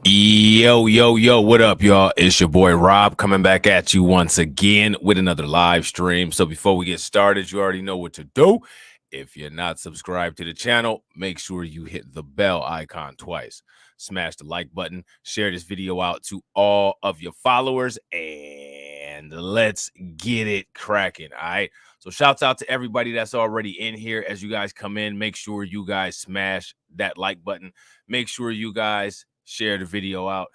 Yo, what up, y'all? It's your boy Rob coming back at you once again with another live stream. So before we get started, you already know what to do. If you're not subscribed to the channel, make sure you hit the bell icon twice. Smash the like button, share this video out to all of your followers, and let's get it cracking. All right. So shouts out to everybody that's already in here. As you guys come in, make sure you guys smash that like button. Make sure you guys share the video out.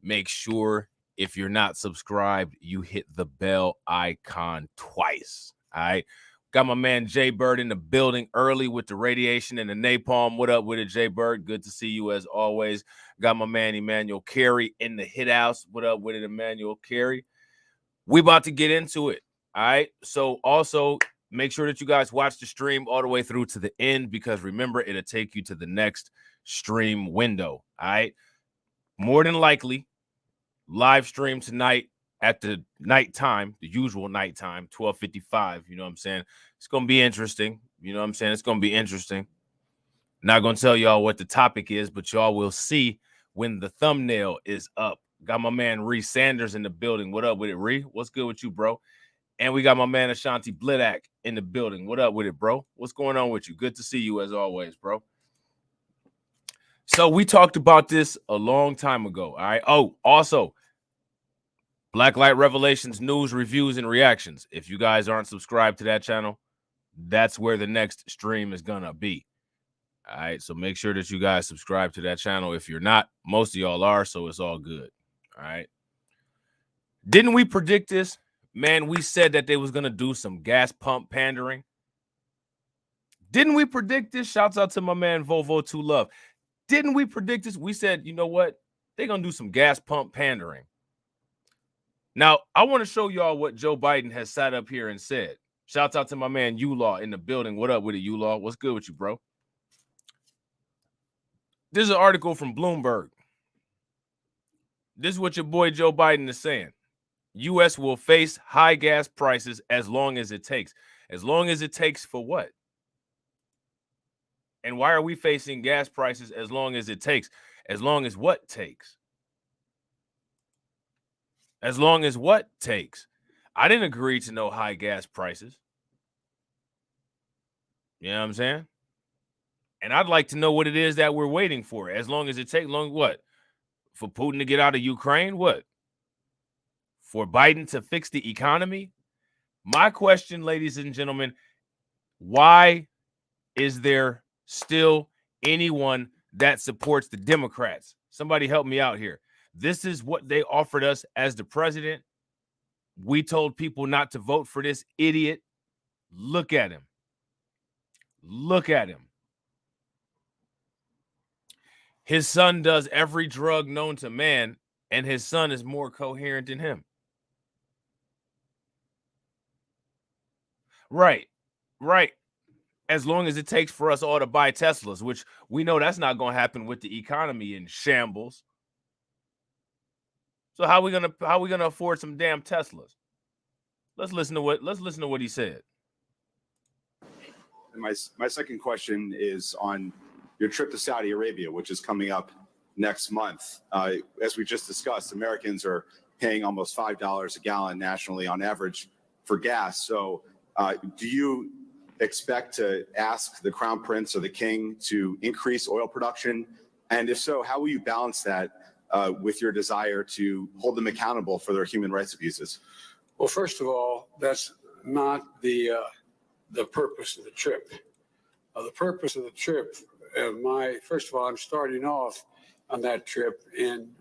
Make sure if you're not subscribed, you hit the bell icon twice. All right. Got my man Jay Bird in the building early with the radiation and the napalm. What up with it, Jay Bird? Good to see you as always. Got my man Emmanuel Carey in the hit house. What up with it, Emmanuel Carey? We about to get into it. All right. So also make sure that you guys watch the stream all the way through to the end, because remember, it'll take you to the next stream window. All right. More than likely, live stream tonight at the nighttime, the usual nighttime, 12:55. You know what I'm saying? It's going to be interesting. You know what I'm saying? It's going to be interesting. Not going to tell y'all what the topic is, but y'all will see when the thumbnail is up. Got my man Ree Sanders in the building. What up with it, Ree? What's good with you, bro? And we got my man Ashanti Blidak in the building. What up with it, bro? What's going on with you? Good to see you as always, bro. So we talked about this a long time ago. All right. Oh, also, Black Light Revelations news, reviews, and reactions. If you guys aren't subscribed to that channel, that's where the next stream is gonna be. All right. So make sure that you guys subscribe to that channel. If you're not, most of y'all are, so it's all good. All right. Didn't we predict this? Man, we said that they was gonna do some gas pump pandering. Didn't we predict this? Shouts out to my man Volvo 2 Love. Didn't we predict this? We said, you know what? They're going to do some gas pump pandering. Now, I want to show y'all what Joe Biden has sat up here and said. Shouts out to my man U-Law in the building. What up with it, U-Law? What's good with you, bro? This is an article from Bloomberg. This is what your boy Joe Biden is saying. U.S. will face high gas prices as long as it takes. As long as it takes for what? And why are we facing gas prices as long as it takes? As long as what takes? As long as what takes? I didn't agree to no high gas prices. You know what I'm saying? And I'd like to know what it is that we're waiting for. As long as it takes, long what? For Putin to get out of Ukraine? What? For Biden to fix the economy? My question, ladies and gentlemen, why is there still anyone that supports the Democrats? Somebody help me out here. This is what they offered us as the president. We told people not to vote for this idiot. Look at him. Look at him. His son does every drug known to man, and his son is more coherent than him. Right. As long as it takes for us all to buy Teslas, which we know that's not going to happen with the economy in shambles. So how are we gonna afford some damn Teslas? Let's listen to what he said. And my second question is on your trip to Saudi Arabia, which is coming up next month. As we just discussed, Americans are paying almost $5 a gallon nationally on average for gas. So do you expect to ask the Crown Prince or the King to increase oil production? And if so, how will you balance that with your desire to hold them accountable for their human rights abuses? Well, first of all, that's not the purpose of the trip. The purpose of the trip, first of all, I'm starting off on that trip in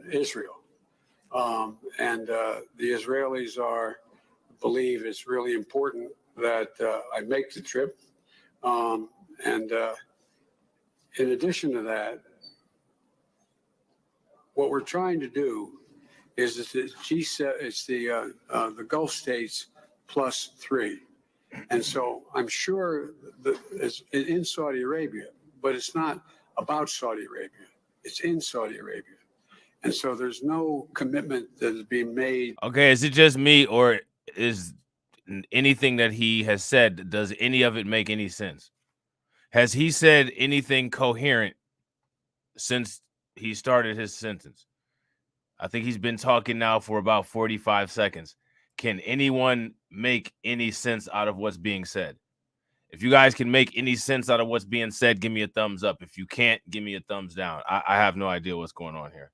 Israel. And the Israelis believe it's really important that I make the trip. And in addition to that, what we're trying to do is the Gulf states plus 3. And so I'm sure that it's in Saudi Arabia, but it's not about Saudi Arabia. It's in Saudi Arabia. And so there's no commitment that is being made. Okay, is it just me, or is anything that he has said, does any of it make any sense? Has he said anything coherent since he started his sentence. I think he's been talking now for about 45 seconds. Can anyone make any sense out of what's being said? If you guys can make any sense out of what's being said, give me a thumbs up. If you can't, give me a thumbs down. I have no idea what's going on here.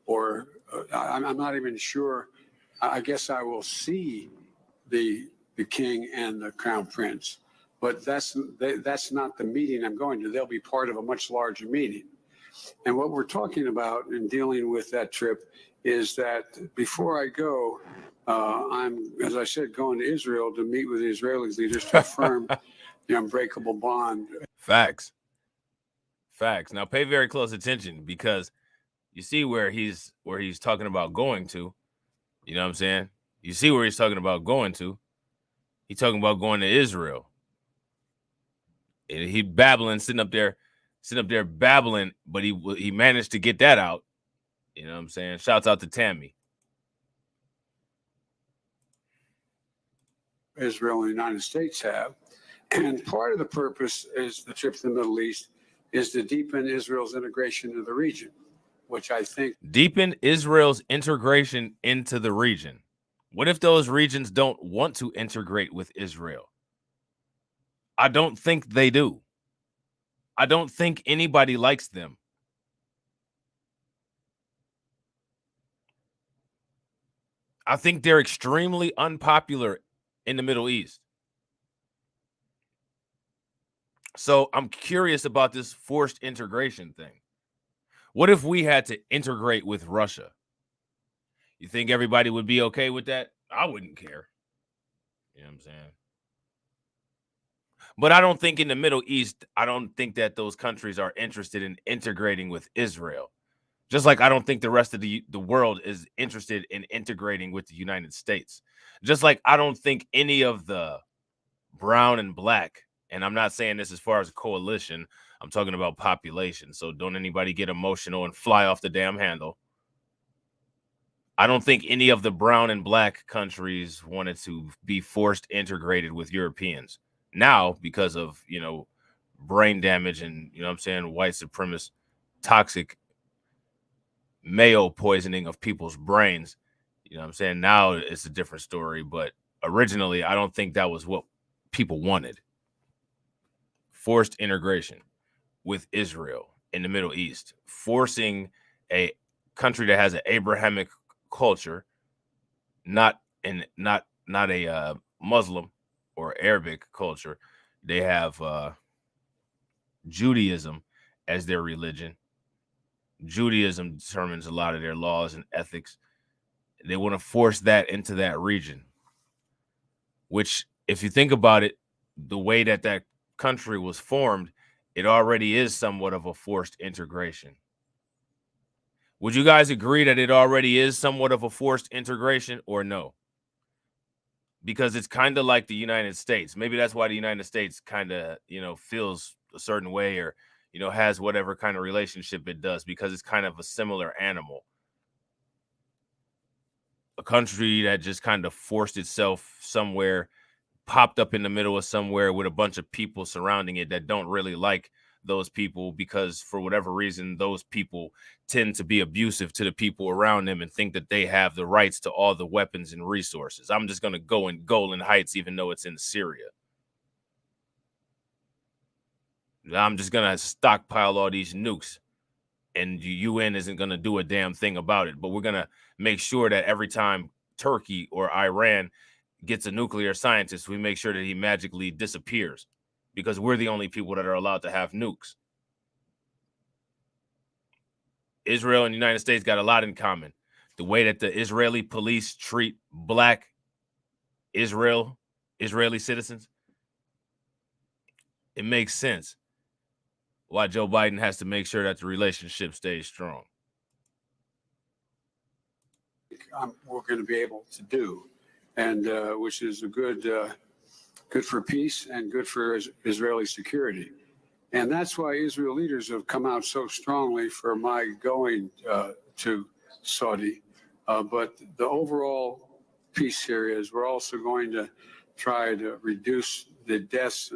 Or I'm not even sure. I guess I will see the king and the crown prince, but that's not the meeting I'm going to. They'll be part of a much larger meeting. And what we're talking about in dealing with that trip is that before I go, I'm, as I said, going to Israel to meet with the Israeli leaders to affirm the unbreakable bond. Facts. Now pay very close attention, because you see where he's talking about going to. You know what I'm saying? You see where he's talking about going to. He's talking about going to Israel. And he babbling, sitting up there babbling, but he managed to get that out. You know what I'm saying? Shouts out to Tammy. Israel and the United States have. And part of the purpose is the trip to the Middle East is to deepen Israel's integration into the region, which I think deepen Israel's integration into the region. What if those regions don't want to integrate with Israel? I don't think they do. I don't think anybody likes them. I think they're extremely unpopular in the Middle East. So I'm curious about this forced integration thing. What if we had to integrate with Russia? You think everybody would be okay with that? I wouldn't care. You know what I'm saying? But I don't think in the Middle East, I don't think that those countries are interested in integrating with Israel. Just like I don't think the rest of the world is interested in integrating with the United States. Just like I don't think any of the brown and black, and I'm not saying this as far as a coalition, I'm talking about population. So don't anybody get emotional and fly off the damn handle. I don't think any of the brown and black countries wanted to be forced integrated with Europeans. Now, because of, brain damage and, what I'm saying, white supremacist, toxic mayo poisoning of people's brains, what I'm saying, now it's a different story. But originally, I don't think that was what people wanted. Forced integration with Israel in the Middle East, forcing a country that has an Abrahamic culture, not a Muslim or Arabic culture. They have Judaism as their religion. Judaism determines a lot of their laws and ethics. They want to force that into that region, which, if you think about it, the way that country was formed, it already is somewhat of a forced integration. Would you guys agree that it already is somewhat of a forced integration, or no? Because it's kind of like the United States. Maybe that's why the United States kind of, feels a certain way, or, has whatever kind of relationship it does, because it's kind of a similar animal. A country that just kind of forced itself somewhere, popped up in the middle of somewhere with a bunch of people surrounding it that don't really like those people, because for whatever reason, those people tend to be abusive to the people around them and think that they have the rights to all the weapons and resources. I'm just going to go in Golan Heights, even though it's in Syria. I'm just going to stockpile all these nukes, and the UN isn't going to do a damn thing about it. But we're going to make sure that every time Turkey or Iran gets a nuclear scientist, we make sure that he magically disappears, because we're the only people that are allowed to have nukes. Israel and the United States got a lot in common. The way that the Israeli police treat black Israeli citizens, it makes sense why Joe Biden has to make sure that the relationship stays strong. We're going to be able to do, and which is a good for peace and good for Israeli security. And that's why Israel leaders have come out so strongly for my going to Saudi. But the overall piece here is we're also going to try to reduce the deaths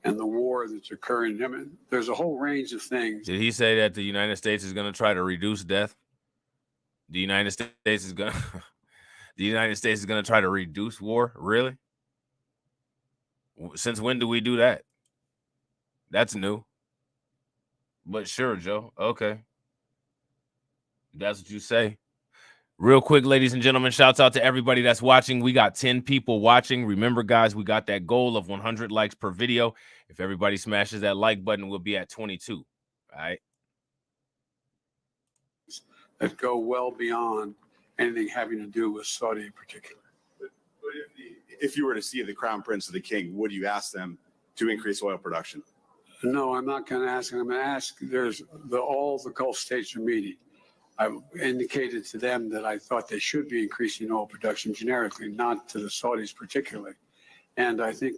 and the war that's occurring. I mean, there's a whole range of things. Did he say that the United States is going to try to reduce death? The United States is going to the United States is going to try to reduce war? Really? Since when do we do that? That's new. But sure, Joe. Okay. That's what you say. Real quick, ladies and gentlemen, shouts out to everybody that's watching. We got 10 people watching. Remember, guys, we got that goal of 100 likes per video. If everybody smashes that like button, we'll be at 22. All right. That go well beyond anything having to do with Saudi in particular. But if you were to see the crown prince or the king, would you ask them to increase oil production? No, I'm not going to ask. I'm going to ask. There's all the Gulf states are meeting. I indicated to them that I thought they should be increasing oil production generically, not to the Saudis particularly. And I think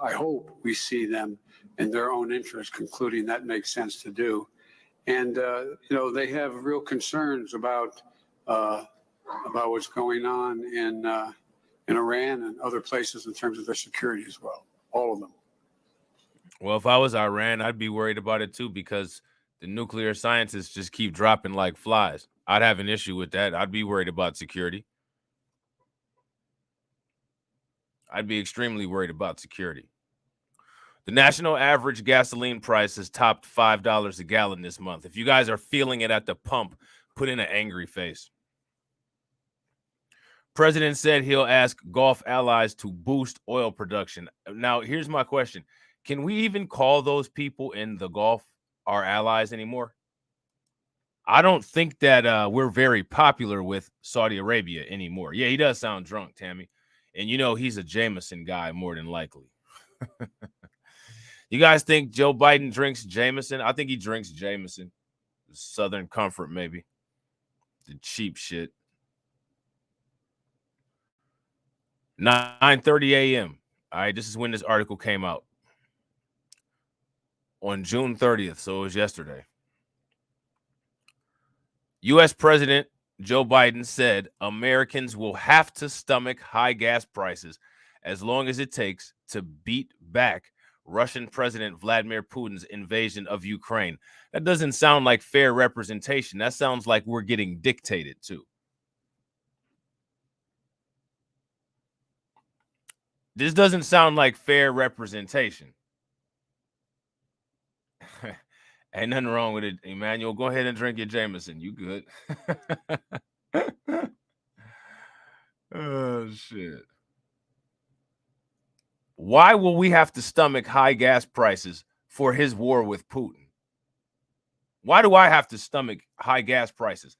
I hope we see them in their own interest concluding that makes sense to do. And, they have real concerns about what's going on in Iran and other places in terms of their security as well, all of them. Well, if I was Iran, I'd be worried about it too, because the nuclear scientists just keep dropping like flies. I'd have an issue with that. I'd be worried about security. I'd be extremely worried about security. The national average gasoline price has topped $5 a gallon this month. If you guys are feeling it at the pump, put in an angry face. President said he'll ask Gulf allies to boost oil production. Now, here's my question. Can we even call those people in the Gulf our allies anymore? I don't think that we're very popular with Saudi Arabia anymore. Yeah, he does sound drunk, Tammy. And he's a Jameson guy more than likely. You guys think Joe Biden drinks Jameson? I think he drinks Jameson. Southern Comfort, maybe. The cheap shit. 9:30 a.m. All right, this is when this article came out. On June 30th, so it was yesterday. U.S. President Joe Biden said Americans will have to stomach high gas prices as long as it takes to beat back Russian President Vladimir Putin's invasion of Ukraine. That doesn't sound like fair representation. That sounds like we're getting dictated to. This doesn't sound like fair representation. Ain't nothing wrong with it, Emmanuel. Go ahead and drink your Jameson. You good. Oh, shit. Why will we have to stomach high gas prices for his war with Putin? Why do I have to stomach high gas prices?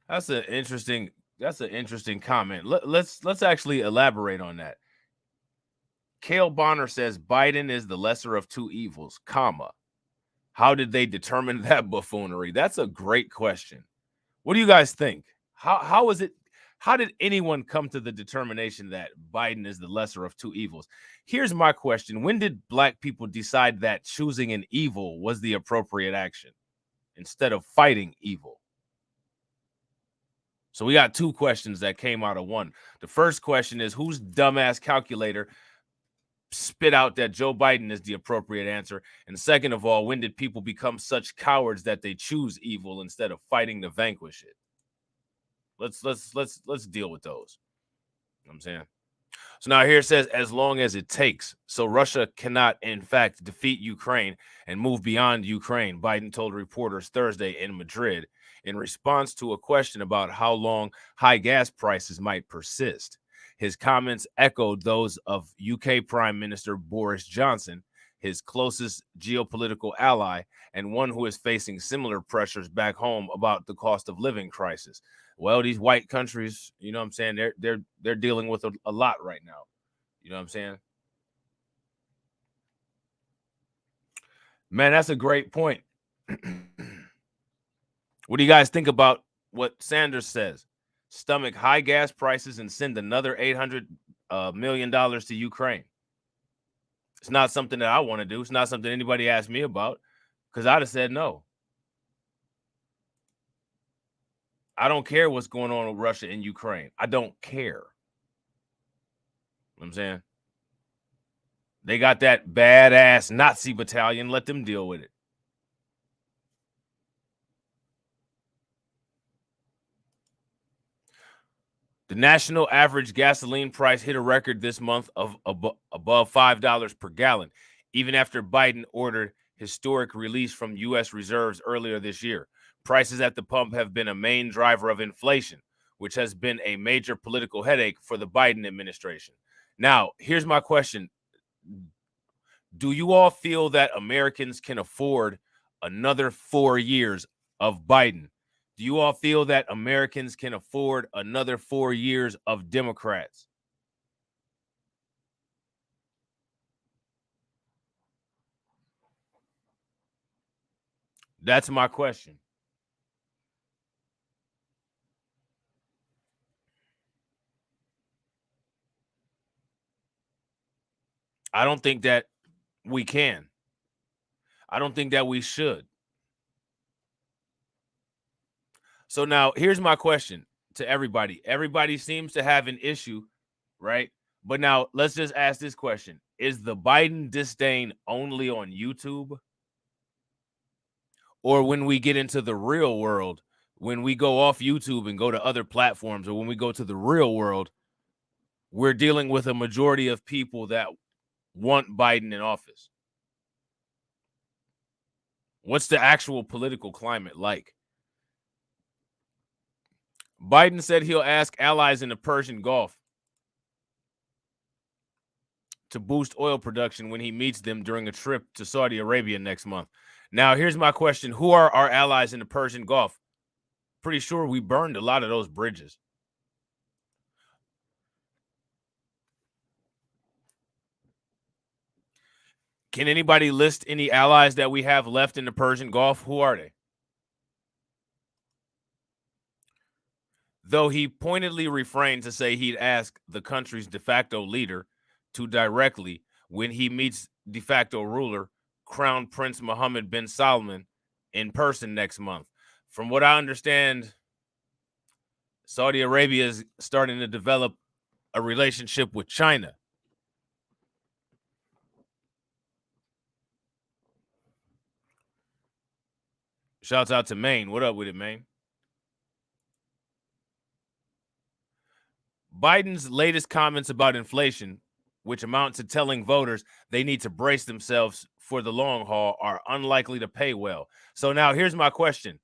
That's an interesting comment. Let's actually elaborate on that. Cale Bonner says Biden is the lesser of two evils, comma. How did they determine that buffoonery? That's a great question. What do you guys think? How is it? How did anyone come to the determination that Biden is the lesser of two evils? Here's my question. When did black people decide that choosing an evil was the appropriate action instead of fighting evil? So we got two questions that came out of one. The first question is, whose dumbass calculator spit out that Joe Biden is the appropriate answer? And second of all, when did people become such cowards that they choose evil instead of fighting to vanquish it? Let's deal with those. You know what I'm saying? So now here it says, as long as it takes. So Russia cannot, in fact, defeat Ukraine and move beyond Ukraine, Biden told reporters Thursday in Madrid in response to a question about how long high gas prices might persist. His comments echoed those of UK Prime Minister Boris Johnson, his closest geopolitical ally, and one who is facing similar pressures back home about the cost of living crisis. Well, these white countries, you know what I'm saying, they're dealing with a lot right now. You know what I'm saying? Man, that's a great point. What do you guys think about what Sanders says? Stomach high gas prices and send another $800 million to Ukraine. It's not something that I want to do. It's not something anybody asked me about, because I'd have said no. I don't care what's going on with Russia and Ukraine. I don't care. You know what I'm saying? They got that badass Nazi battalion. Let them deal with it. The national average gasoline price hit a record this month of above $5 per gallon, even after Biden ordered historic release from U.S. reserves earlier this year. Prices at the pump have been a main driver of inflation, which has been a major political headache for the Biden administration. Now, here's my question. Do you all feel that Americans can afford another 4 years of Biden? Do you all feel that Americans can afford another 4 years of Democrats? That's my question. I don't think that we can. I don't think that we should. So now here's my question to everybody. Everybody seems to have an issue, right? But now let's just ask this question. Is the Biden disdain only on YouTube? Or when we get into the real world, when we go off YouTube and go to other platforms, or when we go to the real world, we're dealing with a majority of people that want Biden in office? What's the actual political climate like? Biden said he'll ask allies in the Persian Gulf to boost oil production when he meets them during a trip to Saudi Arabia next month. Now, here's my question. Who are our allies in the Persian Gulf? Pretty sure we burned a lot of those bridges. Can anybody list any allies that we have left in the Persian Gulf? Who are they? Though he pointedly refrained to say he'd ask the country's de facto leader to directly when he meets de facto ruler Crown Prince Mohammed bin Salman in person next month. From what I understand, Saudi Arabia is starting to develop a relationship with China. Shouts out to Maine. What up with it, Maine? Biden's latest comments about inflation, which amount to telling voters they need to brace themselves for the long haul, are unlikely to pay well. So now here's my question.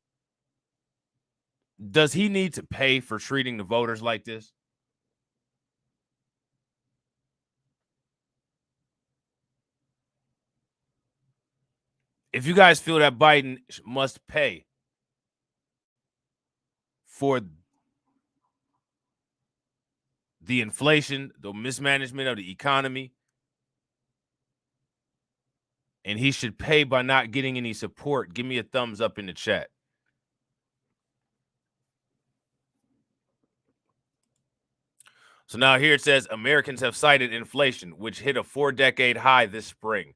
Does he need to pay for treating the voters like this? If you guys feel that Biden must pay for the inflation, the mismanagement of the economy, and he should pay by not getting any support, give me a thumbs up in the chat. So now here it says Americans have cited inflation, which hit a 4-decade high this spring.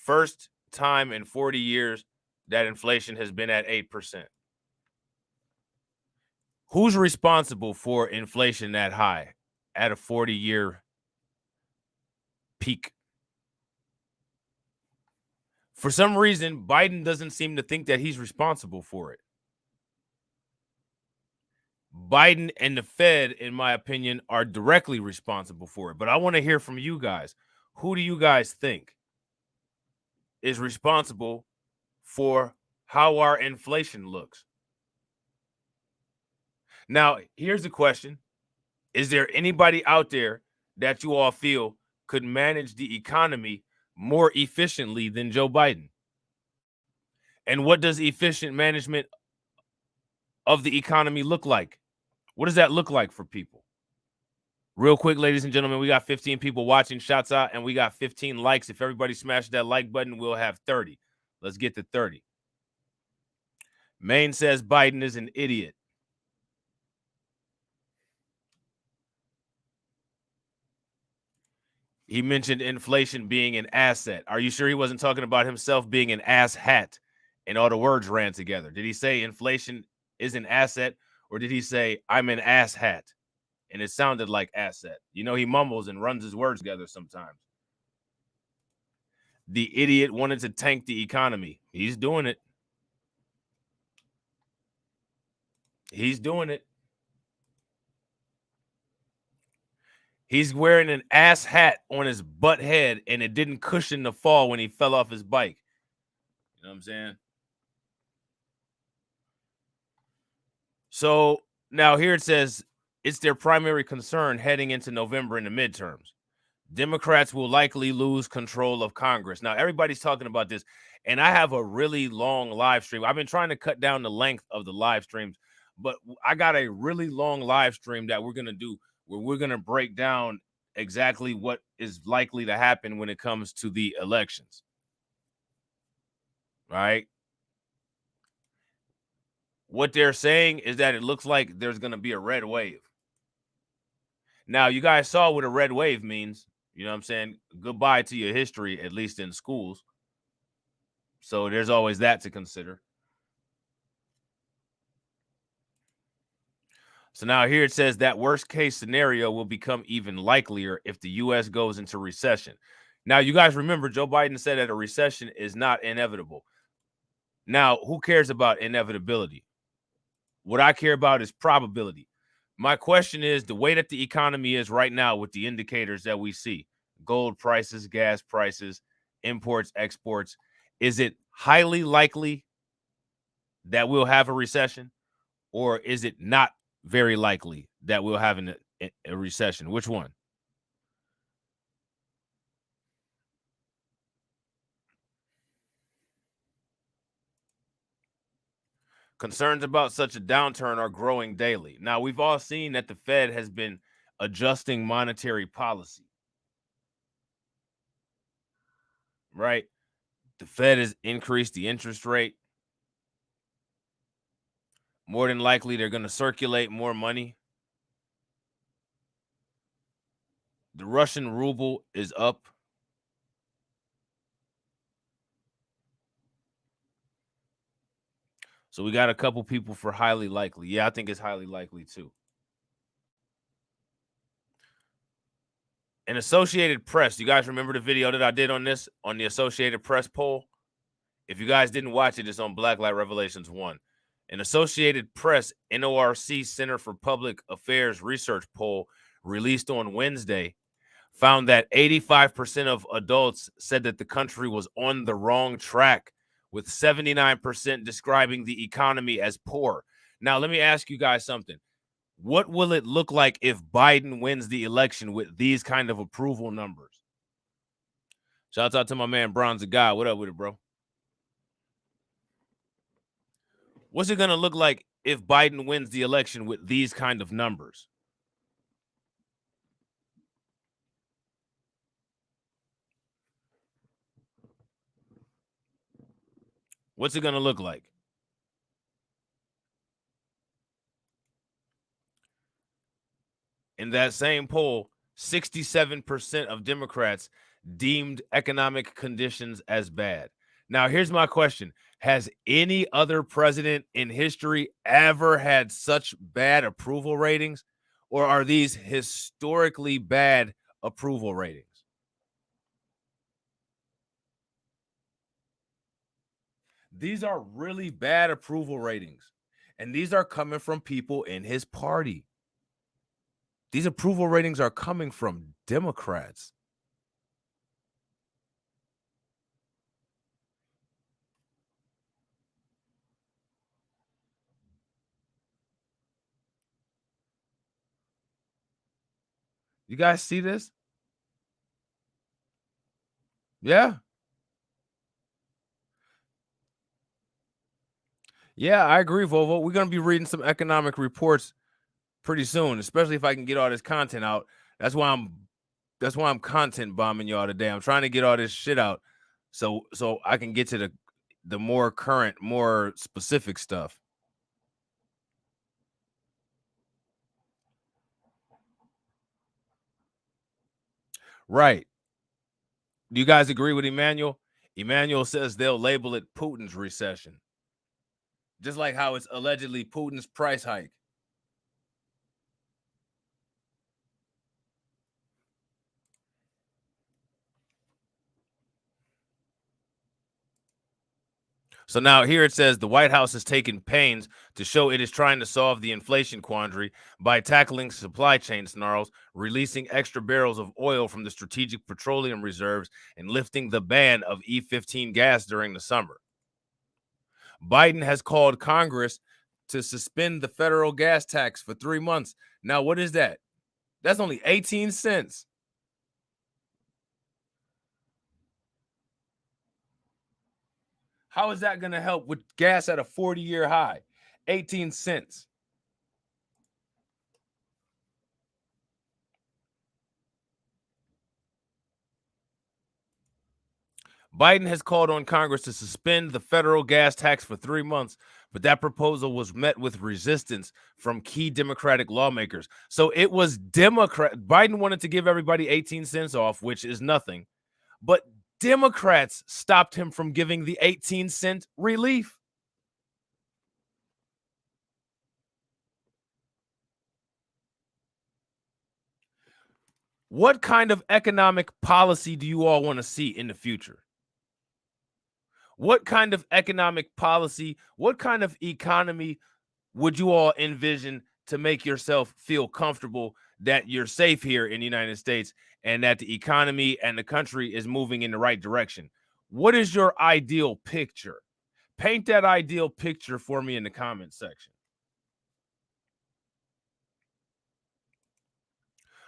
First time in 40 years that inflation has been at 8%. Who's responsible for inflation that high at a 40-year peak? For some reason, Biden doesn't seem to think that he's responsible for it. Biden and the Fed, in my opinion, are directly responsible for it. But I want to hear from you guys. Who do you guys think is responsible for how our inflation looks? Now, here's the question. Is there anybody out there that you all feel could manage the economy more efficiently than Joe Biden? And what does efficient management of the economy look like? What does that look like for people? Real quick, ladies and gentlemen, we got 15 people watching. Shouts out, and we got 15 likes. If everybody smashes that like button, we'll have 30. Let's get to 30. Maine says Biden is an idiot. He mentioned inflation being an asset. Are you sure he wasn't talking about himself being an ass hat? And all the words ran together. Did he say inflation is an asset, Or did he say, I'm an ass hat? And it sounded like asset. You know, he mumbles and runs his words together sometimes. The idiot wanted to tank the economy. He's doing it. He's doing it. He's wearing an ass hat on his butt head, and it didn't cushion the fall when he fell off his bike. You know what I'm saying? So now here it says it's their primary concern heading into November in the midterms. Democrats will likely lose control of Congress. Now, everybody's talking about this, and I have a really long live stream. I've been trying to cut down the length of the live streams, but I got a really long live stream that we're going to do where we're going to break down exactly what is likely to happen when it comes to the elections. Right? What they're saying is that it looks like there's going to be a red wave. Now, you guys saw what a red wave means. You know what I'm saying? Goodbye to your history, at least in schools. So there's always that to consider. So now here it says that worst case scenario will become even likelier if the U.S. goes into recession. Now, you guys remember Joe Biden said that a recession is not inevitable. Now, who cares about inevitability? What I care about is probability. My question is the way that the economy is right now with the indicators that we see, gold prices, gas prices, imports, exports, is it highly likely that we'll have a recession, or is it not very likely that we'll have a recession? Which one? Concerns about such a downturn are growing daily. Now, we've all seen that the Fed has been adjusting monetary policy, right? The Fed has increased the interest rate. More than likely, they're going to circulate more money. The Russian ruble is up. So we got a couple people for highly likely. Yeah, I think it's highly likely too. An Associated Press. You guys remember the video that I did on this, on the Associated Press poll? If you guys didn't watch it, it's on Blacklight Revelations 1. An Associated Press NORC Center for Public Affairs research poll released on Wednesday found that 85% of adults said that the country was on the wrong track, with 79% describing the economy as poor. Now, let me ask you guys something. What will it look like if Biden wins the election with these kind of approval numbers? Shout out to my man Bronze God. What up with it, bro? What's it going to look like if Biden wins the election with these kind of numbers? What's it going to look like? In that same poll, 67% of Democrats deemed economic conditions as bad. Now, here's my question. Has any other president in history ever had such bad approval ratings, or are these historically bad approval ratings? These are really bad approval ratings, and these are coming from people in his party. These approval ratings are coming from Democrats. You guys see this? Yeah. Yeah, I agree, Volvo. We're going to be reading some economic reports pretty soon, especially if I can get all this content out. That's why I'm content bombing y'all today. I'm trying to get all this shit out so I can get to the more current, more specific stuff. Right. Do you guys agree with Emmanuel? Emmanuel says they'll label it Putin's recession. Just like how it's allegedly Putin's price hike. So now here it says the White House has taken pains to show it is trying to solve the inflation quandary by tackling supply chain snarls, releasing extra barrels of oil from the strategic petroleum reserves, and lifting the ban of E15 gas during the summer. Biden has called Congress to suspend the federal gas tax for 3 months. Now, what is that? That's only 18 cents. How is that going to help with gas at a 40-year high? 18 cents. Biden has called on Congress to suspend the federal gas tax for 3 months, but that proposal was met with resistance from key Democratic lawmakers. So it was Biden wanted to give everybody 18 cents off, which is nothing, but Democrats stopped him from giving the 18-cent relief. What kind of economic policy do you all want to see in the future? What kind of economic policy, what kind of economy would you all envision to make yourself feel comfortable that you're safe here in the United States and that the economy and the country is moving in the right direction? What is your ideal picture? Paint that ideal picture for me in the comment section.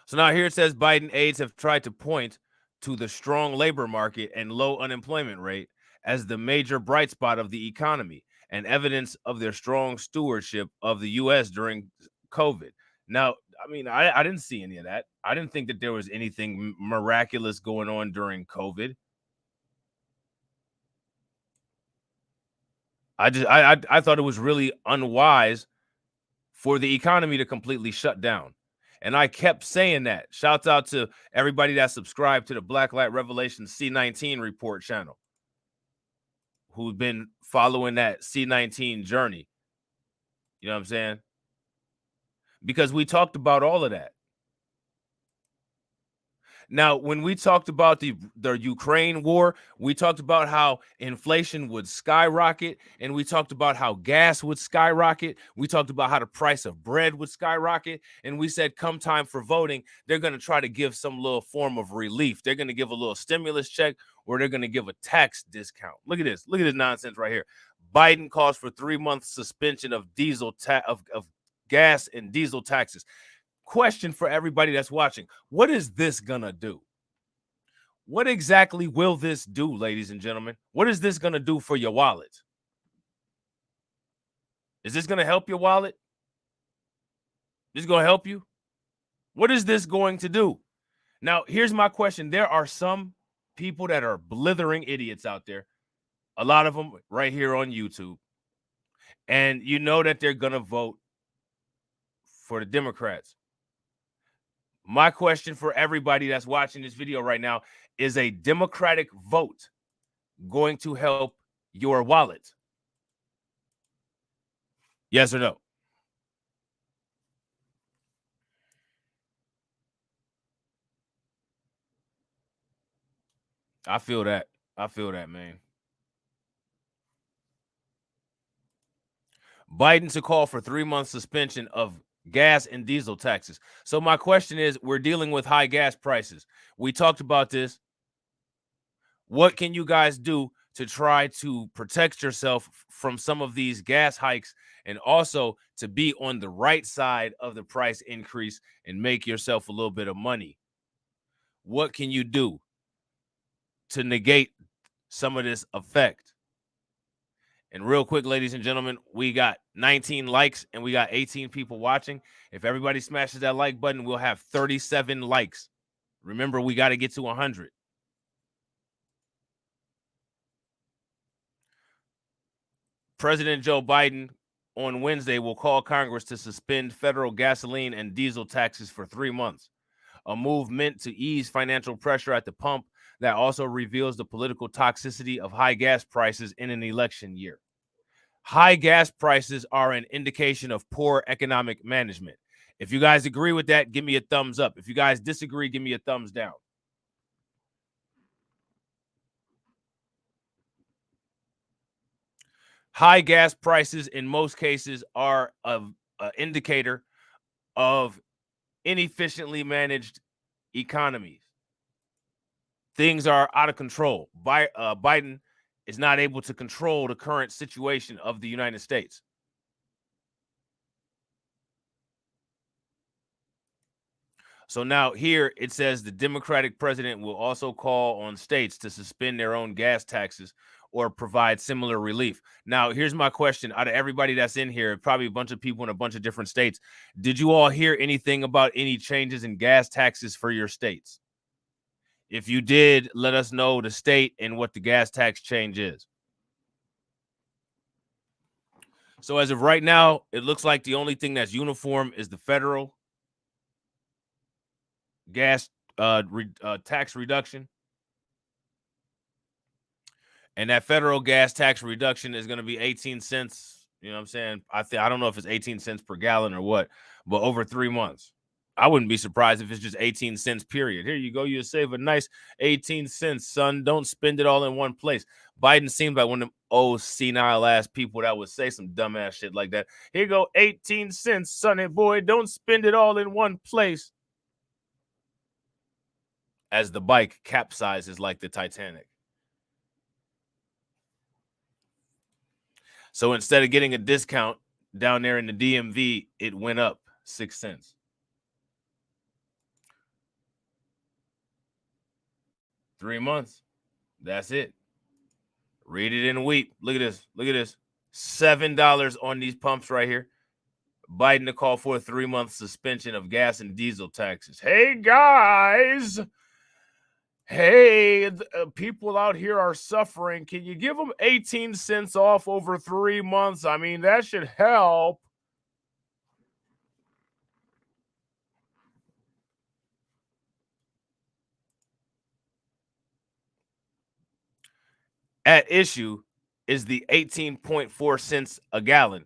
So now here it says Biden aides have tried to point to the strong labor market and low unemployment rate as the major bright spot of the economy and evidence of their strong stewardship of the U.S. during COVID. Now, I mean, I didn't see any of that. I didn't think that there was anything miraculous going on during COVID. I thought it was really unwise for the economy to completely shut down. And I kept saying that. Shouts out to everybody that subscribed to the Blacklight Revelation C19 report channel, who's been following that C19 journey. You know what I'm saying? Because we talked about all of that. Now, when we talked about the Ukraine war, we talked about how inflation would skyrocket, and we talked about how gas would skyrocket. We talked about how the price of bread would skyrocket, and we said come time for voting, they're going to try to give some little form of relief. They're going to give a little stimulus check, or they're going to give a tax discount. Look at this. Look at this nonsense right here. Biden calls for 3-month suspension of of gas and diesel taxes. Question for everybody that's watching. What is this gonna do? What exactly will this do, ladies and gentlemen? What is this gonna do for your wallet? Is this gonna help your wallet? This is gonna help you? What is this going to do? Now, here's my question. There are some people that are blithering idiots out there, a lot of them right here on YouTube, and you know that they're gonna vote for the Democrats. My question for everybody that's watching this video right now, is a Democratic vote going to help your wallet? Yes or no? I feel that. I feel that, man. Biden to call for 3-month suspension of gas and diesel taxes. So my question is, we're dealing with high gas prices. We talked about this. What can you guys do to try to protect yourself from some of these gas hikes, and also to be on the right side of the price increase and make yourself a little bit of money? What can you do to negate some of this effect? And real quick, ladies and gentlemen, we got 19 likes and we got 18 people watching. If everybody smashes that like button, we'll have 37 likes. Remember, we got to get to 100. President Joe Biden on Wednesday will call Congress to suspend federal gasoline and diesel taxes for 3 months, a move meant to ease financial pressure at the pump that also reveals the political toxicity of high gas prices in an election year. High gas prices are an indication of poor economic management. If you guys agree with that, give me a thumbs up. If you guys disagree, give me a thumbs down. High gas prices in most cases are an indicator of inefficiently managed economies. Things are out of control. Biden is not able to control the current situation of the United States. So now here it says the Democratic president will also call on states to suspend their own gas taxes or provide similar relief. Now, here's my question. Out of everybody that's in here, probably a bunch of people in a bunch of different states, did you all hear anything about any changes in gas taxes for your states? If you did, let us know the state and what the gas tax change is. So as of right now, it looks like the only thing that's uniform is the federal gas tax reduction. And that federal gas tax reduction is going to be 18 cents. You know what I'm saying? I don't know if it's 18 cents per gallon or what, but over 3 months. I wouldn't be surprised if it's just 18 cents, period. Here you go. You save a nice 18 cents, son. Don't spend it all in one place. Biden seems like one of them old senile ass people that would say some dumbass shit like that. Here you go, 18 cents, sonny boy. Don't spend it all in one place. As the bike capsizes like the Titanic. So instead of getting a discount down there in the DMV, it went up 6 cents. Three months. That's it. Read it and weep. Look at this. Look at this. $7 on these pumps right here. Biden to call for a 3-month suspension of gas and diesel taxes. Hey, guys. Hey, people out here are suffering. Can you give them 18 cents off over 3 months? I mean, that should help. At issue is the 18.4 cents a gallon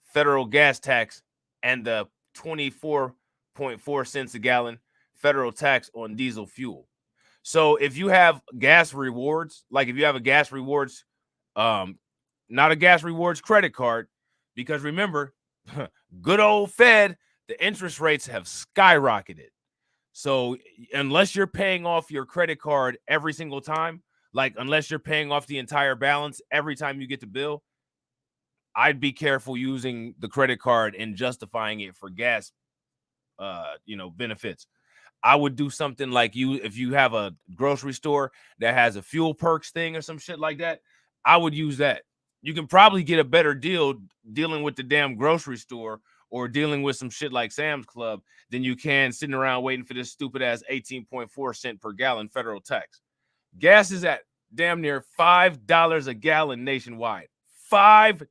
federal gas tax and the 24.4 cents a gallon federal tax on diesel fuel. So if you have gas rewards, like if you have a gas rewards, not a gas rewards credit card, because remember, good old Fed, the interest rates have skyrocketed. So unless you're paying off your credit card every single time, like unless you're paying off the entire balance every time you get the bill, I'd be careful using the credit card and justifying it for gas, benefits. I would do something like if you have a grocery store that has a fuel perks thing or some shit like that, I would use that. You can probably get a better deal dealing with the damn grocery store or dealing with some shit like Sam's Club than you can sitting around waiting for this stupid ass 18.4 cent per gallon federal tax. Gas is at damn near $5 a gallon nationwide. $5.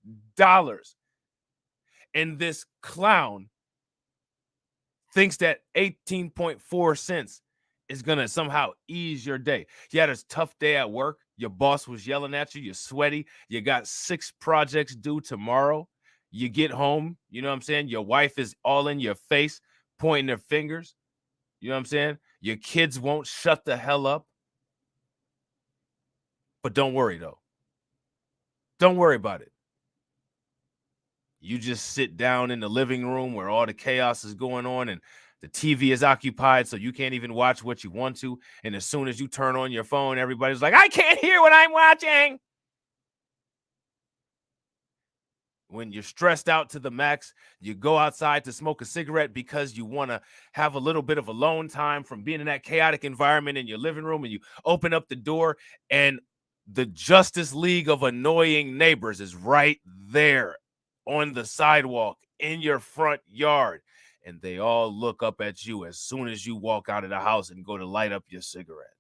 And this clown thinks that 18.4 cents is going to somehow ease your day. You had a tough day at work. Your boss was yelling at you. You're sweaty. You got 6 projects due tomorrow. You get home. You know what I'm saying? Your wife is all in your face, pointing their fingers. You know what I'm saying? Your kids won't shut the hell up. But don't worry, though. Don't worry about it. You just sit down in the living room where all the chaos is going on and the TV is occupied, so you can't even watch what you want to. And as soon as you turn on your phone, everybody's like, I can't hear what I'm watching. When you're stressed out to the max, you go outside to smoke a cigarette because you want to have a little bit of alone time from being in that chaotic environment in your living room, and you open up the door and the Justice League of Annoying Neighbors is right there on the sidewalk in your front yard. And they all look up at you as soon as you walk out of the house and go to light up your cigarette.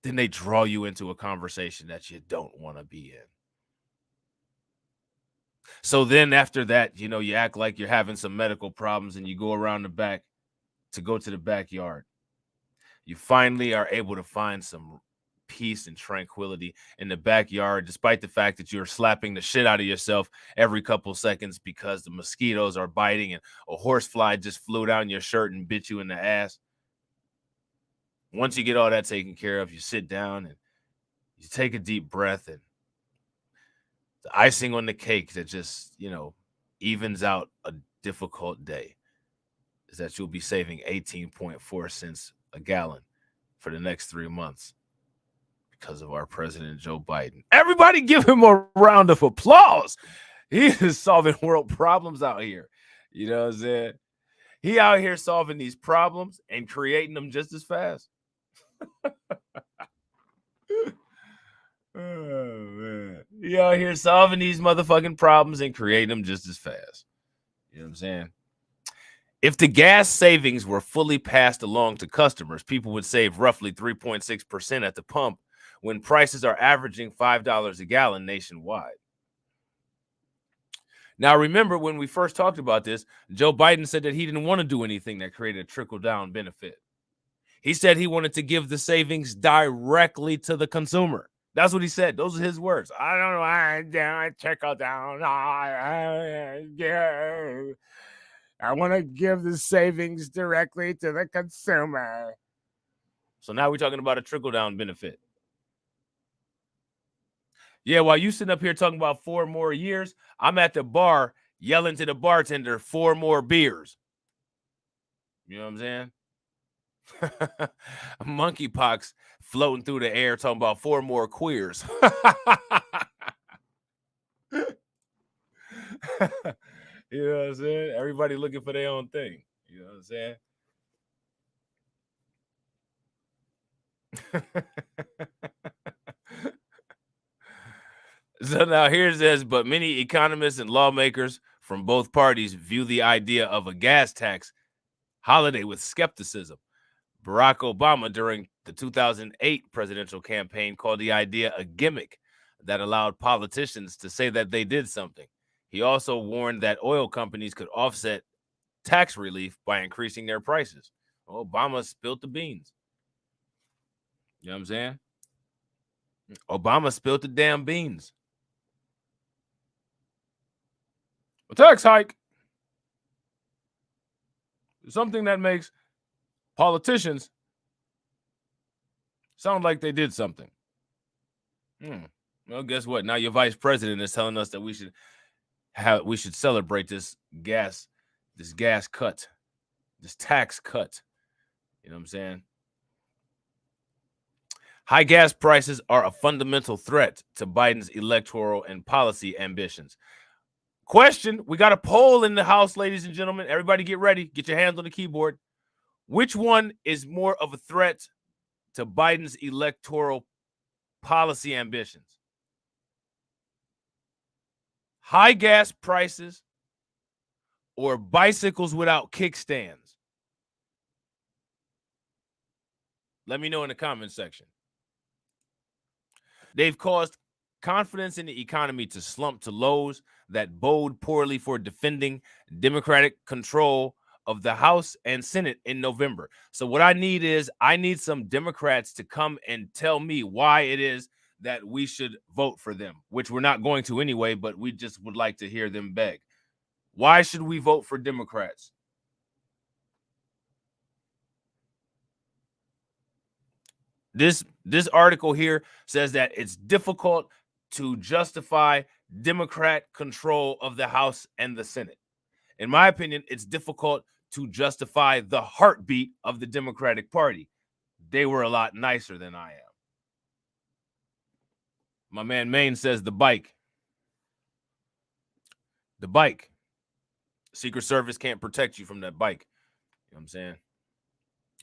Then they draw you into a conversation that you don't want to be in. So then after that, you act like you're having some medical problems and you go around the back to go to the backyard. You finally are able to find some peace and tranquility in the backyard, despite the fact that you're slapping the shit out of yourself every couple seconds because the mosquitoes are biting and a horsefly just flew down your shirt and bit you in the ass. Once you get all that taken care of, you sit down and you take a deep breath and The icing on the cake that just, evens out a difficult day is that you'll be saving 18.4 cents a gallon for the next 3 months because of our President Joe Biden. Everybody give him a round of applause. He is solving world problems out here. You know what I'm saying? He out here solving these problems and creating them just as fast. Oh, man. He out here solving these motherfucking problems and creating them just as fast. You know what I'm saying? If the gas savings were fully passed along to customers, people would save roughly 3.6% at the pump when prices are averaging $5 a gallon nationwide. Now, remember when we first talked about this, Joe Biden said that he didn't want to do anything that created a trickle-down benefit. He said he wanted to give the savings directly to the consumer. That's what he said. Those are his words. I don't know why I trickle down. I want to give the savings directly to the consumer. So now we're talking about a trickle-down benefit. Yeah, while you sitting up here talking about 4 more years, I'm at the bar yelling to the bartender, 4 more beers. You know what I'm saying? Monkeypox floating through the air talking about 4 more queers. You know what I'm saying? Everybody looking for their own thing. You know what I'm saying? So now here's this, but many economists and lawmakers from both parties view the idea of a gas tax holiday with skepticism. Barack Obama, during the 2008 presidential campaign, called the idea a gimmick that allowed politicians to say that they did something. He also warned that oil companies could offset tax relief by increasing their prices. Obama spilled the beans. You know what I'm saying? Obama spilled the damn beans. A tax hike. Something that makes politicians sound like they did something. Well, guess what? Now your vice president is telling us that we should celebrate this gas cut, this tax cut. You know what I'm saying? High gas prices are a fundamental threat to Biden's electoral and policy ambitions. Question, we got a poll in the House, ladies and gentlemen. Everybody get ready. Get your hands on the keyboard. Which one is more of a threat to Biden's electoral policy ambitions? High gas prices or bicycles without kickstands? Let me know in the comment section. They've caused confidence in the economy to slump to lows that bode poorly for defending Democratic control of the House and Senate in November. So what I need some Democrats to come and tell me why it is that we should vote for them, which we're not going to anyway, but we just would like to hear them beg. Why should we vote for Democrats? This article here says that it's difficult to justify Democrat control of the House and the Senate. In my opinion, it's difficult to justify the heartbeat of the Democratic Party. They were a lot nicer than I am. My man Maine says the bike. The bike. Secret Service can't protect you from that bike. You know what I'm saying?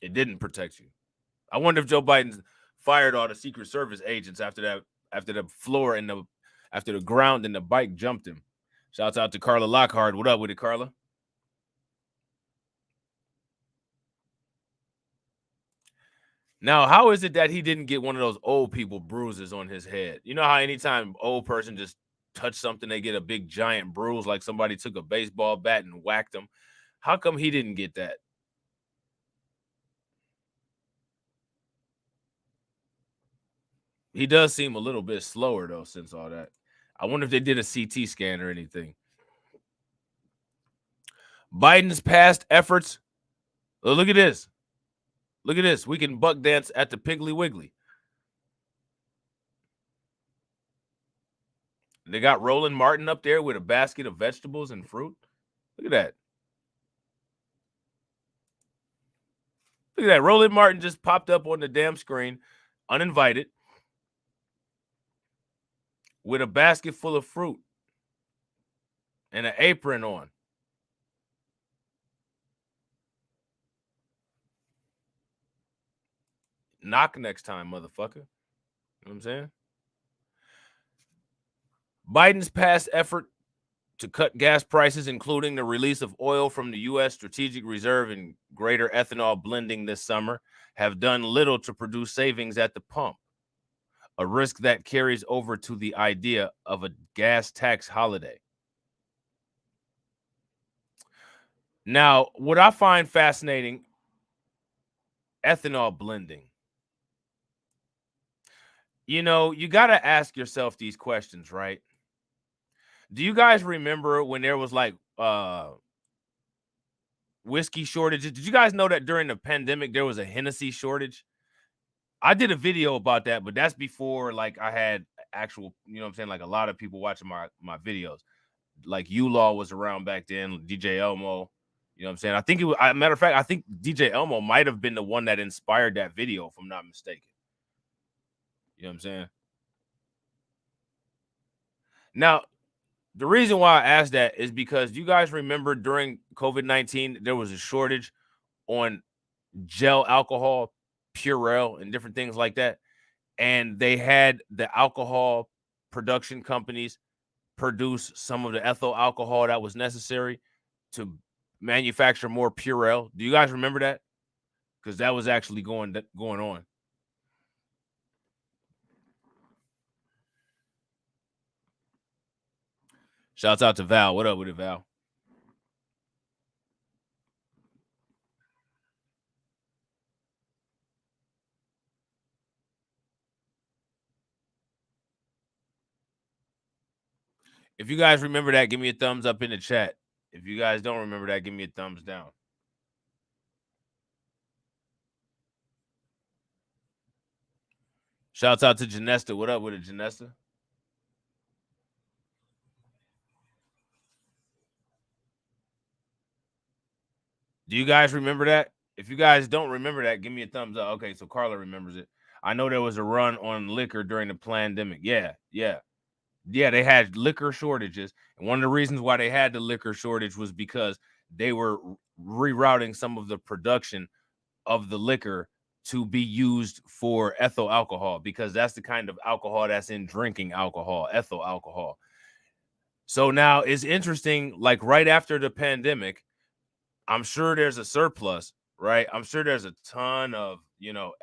It didn't protect you. I wonder if Joe Biden fired all the Secret Service agents after the floor and after the ground and the bike jumped him. Shouts out to Carla Lockhart. What up with it, Carla? Now, how is it that he didn't get one of those old people bruises on his head? You know how anytime an old person just touch something, they get a big giant bruise like somebody took a baseball bat and whacked them. How come he didn't get that? He does seem a little bit slower, though, since all that. I wonder if they did a CT scan or anything. Biden's past efforts. Oh, look at this. Look at this. We can buck dance at the Piggly Wiggly. They got Roland Martin up there with a basket of vegetables and fruit. Look at that. Look at that. Roland Martin just popped up on the damn screen, uninvited, with a basket full of fruit and an apron on. Knock next time, motherfucker. You know what I'm saying? Biden's past effort to cut gas prices, including the release of oil from the U.S. Strategic Reserve and greater ethanol blending this summer, have done little to produce savings at the pump, a risk that carries over to the idea of a gas tax holiday. Now, what I find fascinating, ethanol blending. You know, you got to ask yourself these questions, right? Do you guys remember when there was like whiskey shortages? Did you guys know that during the pandemic there was a Hennessy shortage? I did a video about that, but that's before like I had actual, you know what I'm saying, like a lot of people watching my videos. Like U-Law was around back then, DJ Elmo, you know what I'm saying? I think it was, matter of fact, I think DJ Elmo might have been the one that inspired that video, if I'm not mistaken. You know what I'm saying? Now, the reason why I asked that is because you guys remember during COVID-19, there was a shortage on gel alcohol, Purell, and different things like that. And they had the alcohol production companies produce some of the ethyl alcohol that was necessary to manufacture more Purell. Do you guys remember that? Because that was actually going on. Shouts out to Val. What up with it, Val? If you guys remember that, give me a thumbs up in the chat. If you guys don't remember that, give me a thumbs down. Shouts out to Janesta. What up with it, Janesta? Do you guys remember that? If you guys don't remember that, give me a thumbs up. Okay, so Carla remembers it. I know there was a run on liquor during the pandemic. Yeah. They had liquor shortages. And one of the reasons why they had the liquor shortage was because they were rerouting some of the production of the liquor to be used for ethyl alcohol, because that's the kind of alcohol that's in drinking alcohol, ethyl alcohol. So now it's interesting, like right after the pandemic, I'm sure there's a surplus, right? I'm sure there's a ton of,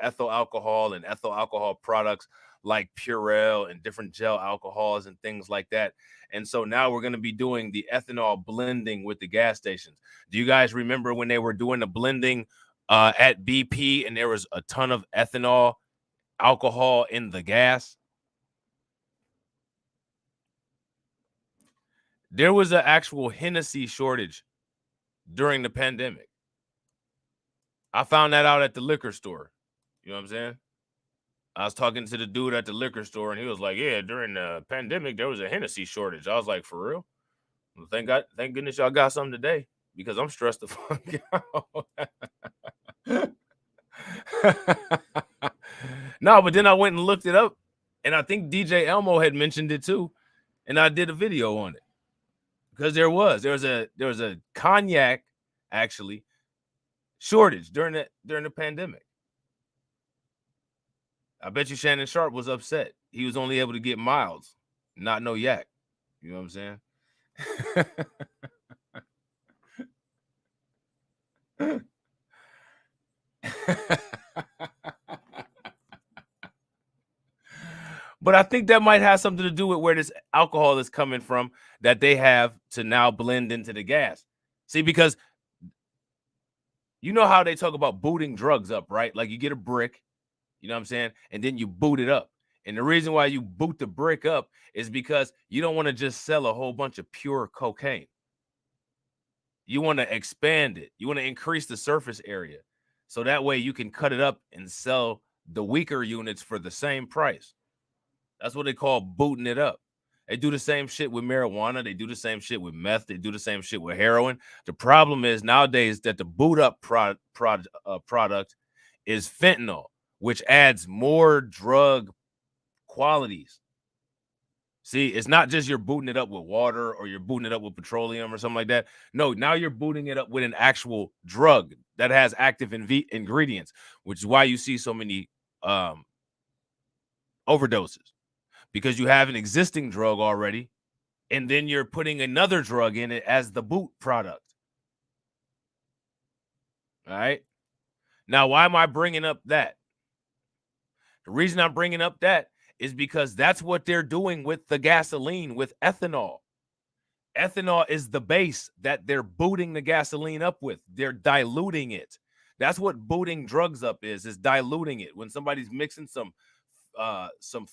ethyl alcohol and ethyl alcohol products like Purell and different gel alcohols and things like that. And so now we're going to be doing the ethanol blending with the gas stations. Do you guys remember when they were doing the blending at BP and there was a ton of ethanol alcohol in the gas? There was an actual Hennessy shortage during the pandemic. I found that out at the liquor store. You know what I'm saying? I was talking to the dude at the liquor store, and he was like, "Yeah, during the pandemic, there was a Hennessy shortage." I was like, "For real?" Well, thank goodness y'all got something today, because I'm stressed the fuck out. No, but then I went and looked it up, and I think DJ Elmo had mentioned it too, and I did a video on it, because there was a cognac actually shortage during the pandemic. I bet you Shannon Sharp was upset. He was only able to get Miles, not no yak. You know what I'm saying? But I think that might have something to do with where this alcohol is coming from that they have to now blend into the gas. See, because you know how they talk about booting drugs up, right? Like you get a brick, you know what I'm saying? And then you boot it up. And the reason why you boot the brick up is because you don't want to just sell a whole bunch of pure cocaine. You want to expand it. You want to increase the surface area. So that way you can cut it up and sell the weaker units for the same price. That's what they call booting it up. They do the same shit with marijuana. They do the same shit with meth. They do the same shit with heroin. The problem is nowadays that the boot up product is fentanyl, which adds more drug qualities. See, it's not just you're booting it up with water or you're booting it up with petroleum or something like that. No, now you're booting it up with an actual drug that has active ingredients, which is why you see so many overdoses, because you have an existing drug already, and then you're putting another drug in it as the boot product. All right. Now, why am I bringing up that? The reason I'm bringing up that is because that's what they're doing with the gasoline, with ethanol. Ethanol is the base that they're booting the gasoline up with. They're diluting it. That's what booting drugs up is diluting it. When somebody's mixing some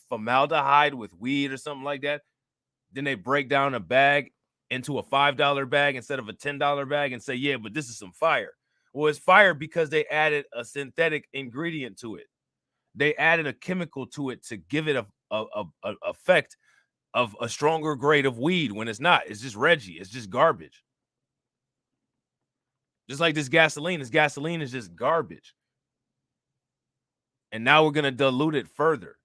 formaldehyde with weed or something like that, then they break down a bag into a $5 bag instead of a $10 bag and say, yeah, but this is some fire. Well, it's fire because they added a synthetic ingredient to it. They added a chemical to it to give it a effect of a stronger grade of weed when it's not. It's just Reggie. It's just garbage. Just like this gasoline is just garbage. And now we're going to dilute it further.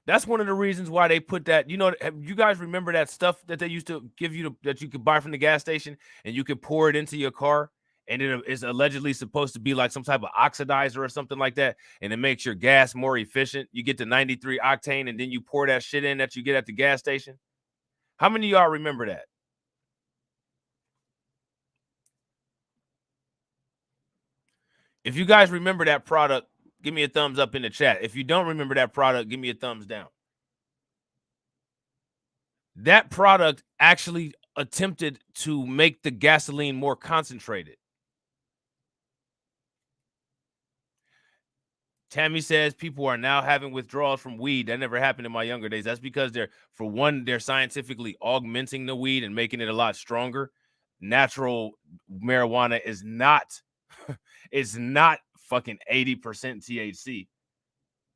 That's one of the reasons why they put that, you guys remember that stuff that they used to give you that you could buy from the gas station and you could pour it into your car, and it is allegedly supposed to be like some type of oxidizer or something like that, and it makes your gas more efficient. You get to 93 octane and then you pour that shit in that you get at the gas station. How many of y'all remember that? If you guys remember that product, give me a thumbs up in the chat. If you don't remember that product, give me a thumbs down. That product actually attempted to make the gasoline more concentrated. Tammy says people are now having withdrawals from weed. That never happened in my younger days. That's because they're scientifically augmenting the weed and making it a lot stronger. Natural marijuana is not fucking 80% THC.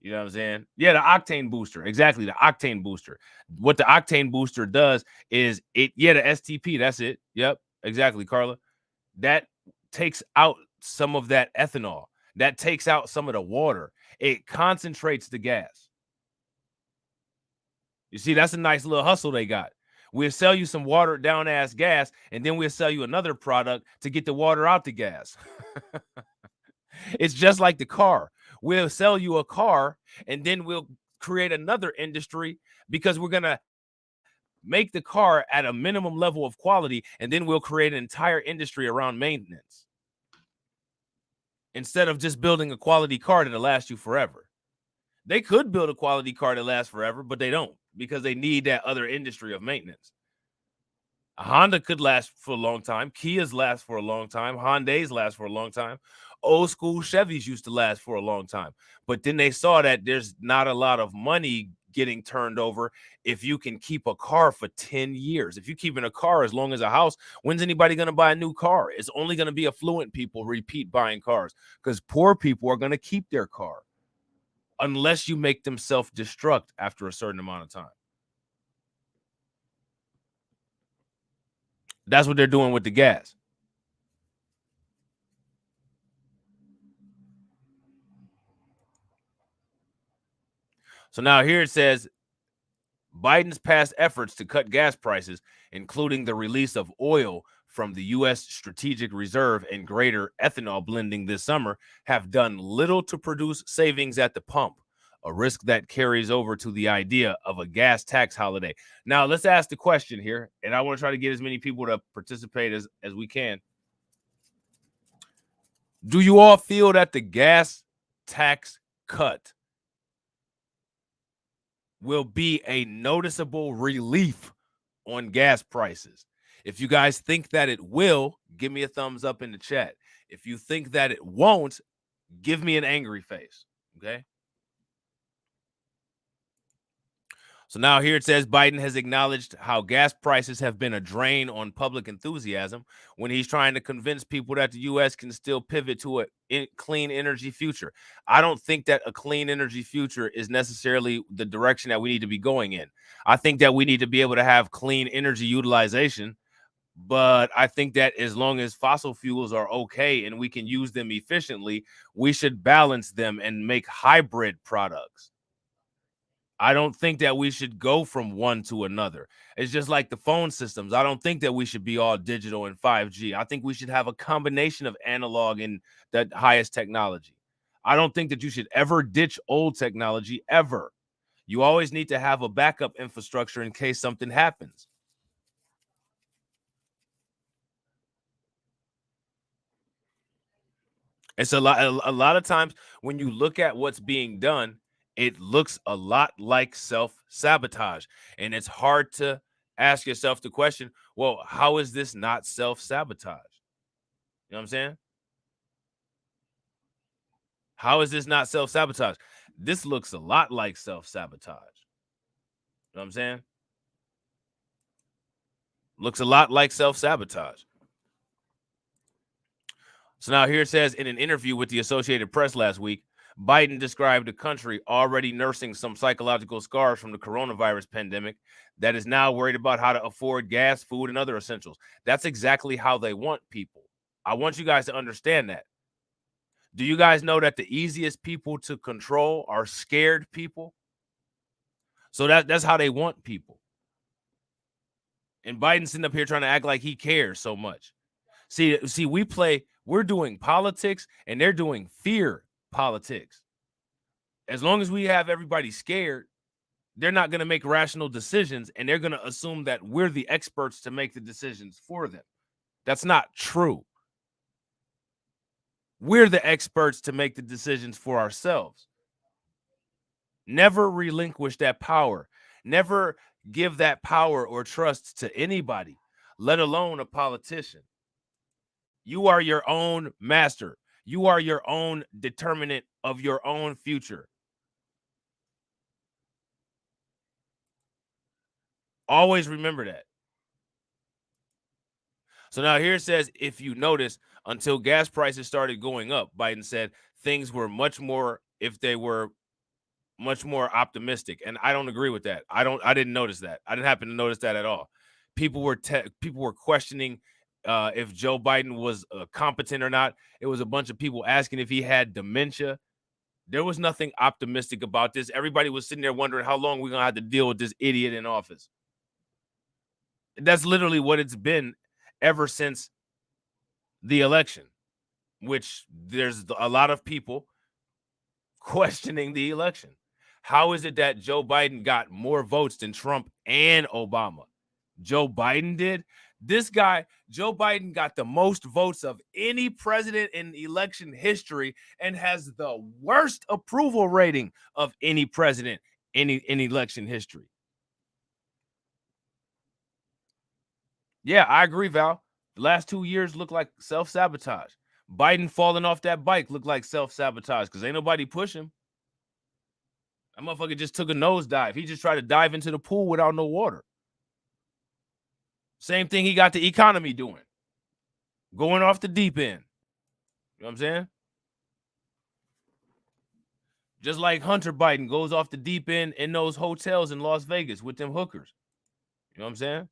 You know what I'm saying? Yeah, the octane booster. Exactly, the octane booster. What the octane booster does is the STP, that's it. Yep, exactly, Carla. That takes out some of that ethanol. That takes out some of the water. It concentrates the gas. You see, that's a nice little hustle they got. We'll sell you some watered down ass gas, and then we'll sell you another product to get the water out the gas. It's just like the car. We'll sell you a car, and then we'll create another industry because we're going to make the car at a minimum level of quality, and then we'll create an entire industry around maintenance instead of just building a quality car that'll last you forever. They could build a quality car that lasts forever, but they don't, because they need that other industry of maintenance. A Honda could last for a long time. Kias last for a long time. Hyundais last for a long time. Old school Chevys used to last for a long time. But then they saw that there's not a lot of money getting turned over if you can keep a car for 10 years. If you're keeping a car as long as a house, when's anybody going to buy a new car? It's only going to be affluent people repeat buying cars, because poor people are going to keep their car unless you make them self-destruct after a certain amount of time. That's what they're doing with the gas. So now here it says Biden's past efforts to cut gas prices, including the release of oil from the U.S. Strategic Reserve and greater ethanol blending this summer, have done little to produce savings at the pump, a risk that carries over to the idea of a gas tax holiday. Now, let's ask the question here, and I want to try to get as many people to participate as we can. Do you all feel that the gas tax cut will be a noticeable relief on gas prices? If you guys think that it will, give me a thumbs up in the chat. If you think that it won't, give me an angry face, okay? So now here it says Biden has acknowledged how gas prices have been a drain on public enthusiasm when he's trying to convince people that the U.S. can still pivot to a clean energy future. I don't think that a clean energy future is necessarily the direction that we need to be going in. I think that we need to be able to have clean energy utilization, but I think that as long as fossil fuels are okay and we can use them efficiently, we should balance them and make hybrid products. I don't think that we should go from one to another. It's just like the phone systems. I don't think that we should be all digital and 5G. I think we should have a combination of analog and the highest technology. I don't think that you should ever ditch old technology ever. You always need to have a backup infrastructure in case something happens. It's a lot of times when you look at what's being done, it looks a lot like self-sabotage. And it's hard to ask yourself the question, well, how is this not self-sabotage? You know what I'm saying? How is this not self-sabotage? This looks a lot like self-sabotage. You know what I'm saying? Looks a lot like self-sabotage. So now here it says in an interview with the Associated Press last week, Biden described a country already nursing some psychological scars from the coronavirus pandemic that is now worried about how to afford gas, food, and other essentials. That's exactly how they want people. I want you guys to understand that. Do you guys know that the easiest people to control are scared people? So that's how they want people. And Biden's sitting up here trying to act like he cares so much. See, we're doing politics and they're doing fear politics. As long as we have everybody scared, they're not going to make rational decisions and they're going to assume that we're the experts to make the decisions for them. That's not true. We're the experts to make the decisions for ourselves. Never relinquish that power. Never give that power or trust to anybody, let alone a politician. You are your own master. You are your own determinant of your own future. Always remember that. So now here it says, if you notice, until gas prices started going up, Biden said things were much more optimistic. And I don't agree with that. I didn't notice that. I didn't happen to notice that at all. People were questioning if Joe Biden was competent or not. It was a bunch of people asking if he had dementia. There was nothing optimistic about this. Everybody was sitting there wondering how long we're going to have to deal with this idiot in office. That's literally what it's been ever since the election, which there's a lot of people questioning the election. How is it that Joe Biden got more votes than Trump and Obama? Joe Biden did. This guy, Joe Biden, got the most votes of any president in election history and has the worst approval rating of any president in election history. Yeah, I agree, Val. The last 2 years look like self-sabotage. Biden falling off that bike looked like self-sabotage because ain't nobody push him. That motherfucker just took a nosedive. He just tried to dive into the pool without no water. Same thing he got the economy doing. Going off the deep end. You know what I'm saying? Just like Hunter Biden goes off the deep end in those hotels in Las Vegas with them hookers. You know what I'm saying?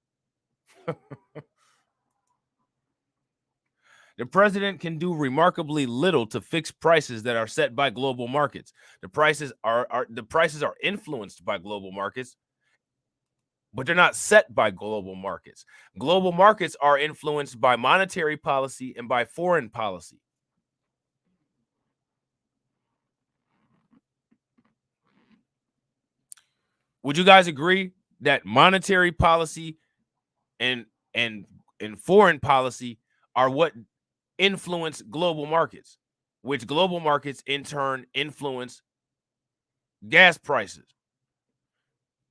The president can do remarkably little to fix prices that are set by global markets. The prices are influenced by global markets, but they're not set by global markets. Global markets are influenced by monetary policy and by foreign policy. Would you guys agree that monetary policy and foreign policy are what influence global markets, which global markets in turn influence gas prices?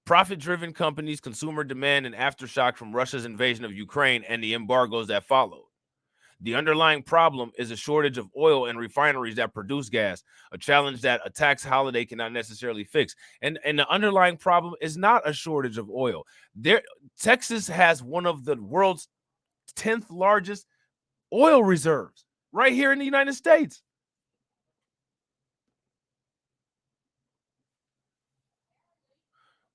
Profit-driven companies, consumer demand, and aftershock from Russia's invasion of Ukraine and the embargoes that followed. The underlying problem is a shortage of oil and refineries that produce gas, a challenge that a tax holiday cannot necessarily fix. And the underlying problem is not a shortage of oil. Texas has one of the world's 10th largest oil reserves right here in the United States.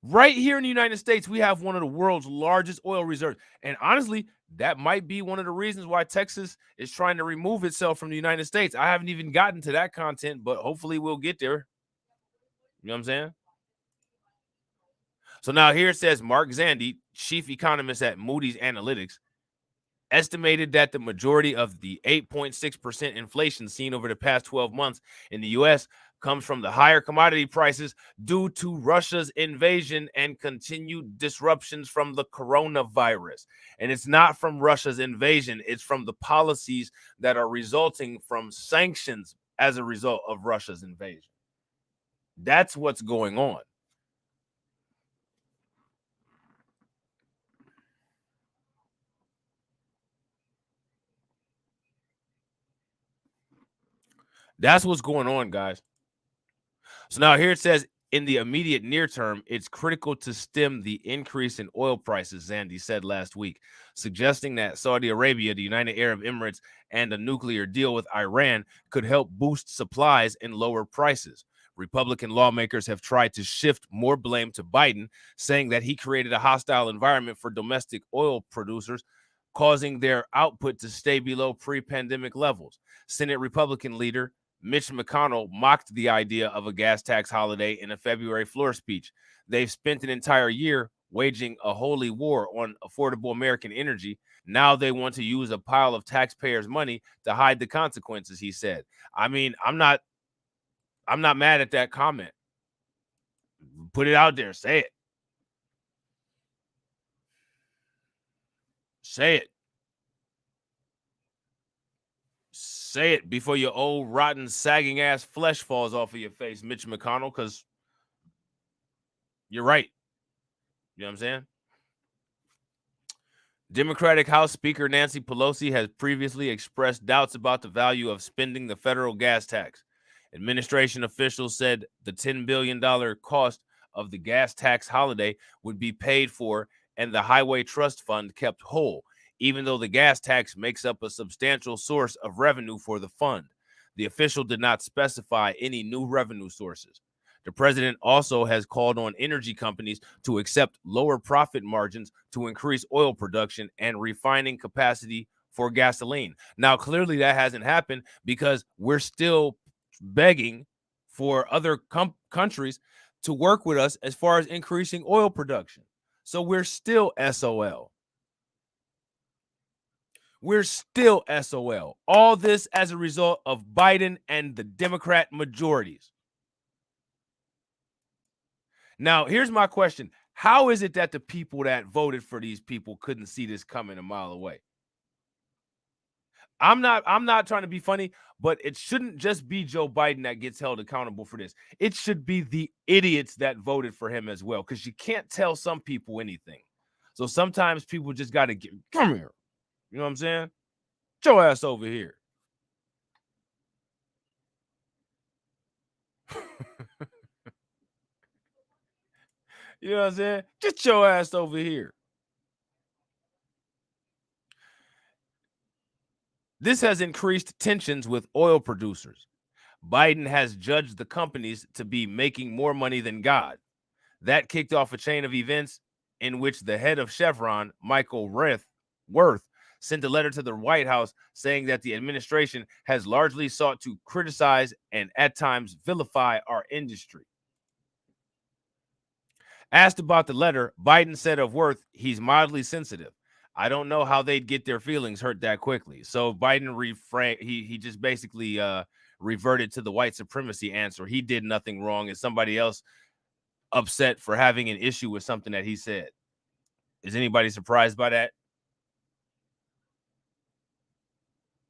Right here in the United States, we have one of the world's largest oil reserves. And honestly, that might be one of the reasons why Texas is trying to remove itself from the United States. I haven't even gotten to that content, but hopefully we'll get there. You know what I'm saying? So now here it says Mark Zandi, chief economist at Moody's Analytics, estimated that the majority of the 8.6% inflation seen over the past 12 months in the U.S. comes from the higher commodity prices due to Russia's invasion and continued disruptions from the coronavirus. And it's not from Russia's invasion, it's from the policies that are resulting from sanctions as a result of Russia's invasion. That's what's going on. That's what's going on, guys. So now here it says, in the immediate near term, it's critical to stem the increase in oil prices, Zandi said last week, suggesting that Saudi Arabia, the United Arab Emirates, and a nuclear deal with Iran could help boost supplies and lower prices. Republican lawmakers have tried to shift more blame to Biden, saying that he created a hostile environment for domestic oil producers, causing their output to stay below pre-pandemic levels. Senate Republican leader Mitch McConnell mocked the idea of a gas tax holiday in a February floor speech. They've spent an entire year waging a holy war on affordable American energy. Now they want to use a pile of taxpayers' money to hide the consequences, he said. I mean, I'm not mad at that comment. Put it out there. Say it. Say it. Say it before your old, rotten, sagging ass flesh falls off of your face, Mitch McConnell, because you're right. You know what I'm saying? Democratic House Speaker Nancy Pelosi has previously expressed doubts about the value of spending the federal gas tax. Administration officials said the $10 billion cost of the gas tax holiday would be paid for and the Highway Trust Fund kept whole, even though the gas tax makes up a substantial source of revenue for the fund. The official did not specify any new revenue sources. The president also has called on energy companies to accept lower profit margins to increase oil production and refining capacity for gasoline. Now, clearly that hasn't happened because we're still begging for other countries to work with us as far as increasing oil production. So we're still SOL. We're still SOL. All this as a result of Biden and the Democrat majorities. Now, here's my question. How is it that the people that voted for these people couldn't see this coming a mile away? I'm not trying to be funny, but it shouldn't just be Joe Biden that gets held accountable for this. It should be the idiots that voted for him as well, because you can't tell some people anything. So sometimes people just got to come here. You know what I'm saying? Get your ass over here. You know what I'm saying? Get your ass over here. This has increased tensions with oil producers. Biden has judged the companies to be making more money than God. That kicked off a chain of events in which the head of Chevron, Michael Worth, sent a letter to the White House saying that the administration has largely sought to criticize and at times vilify our industry. Asked about the letter, Biden said of Worth, he's mildly sensitive. I don't know how they'd get their feelings hurt that quickly. So Biden he just basically reverted to the white supremacy answer. He did nothing wrong, and somebody else upset for having an issue with something that he said. Is anybody surprised by that?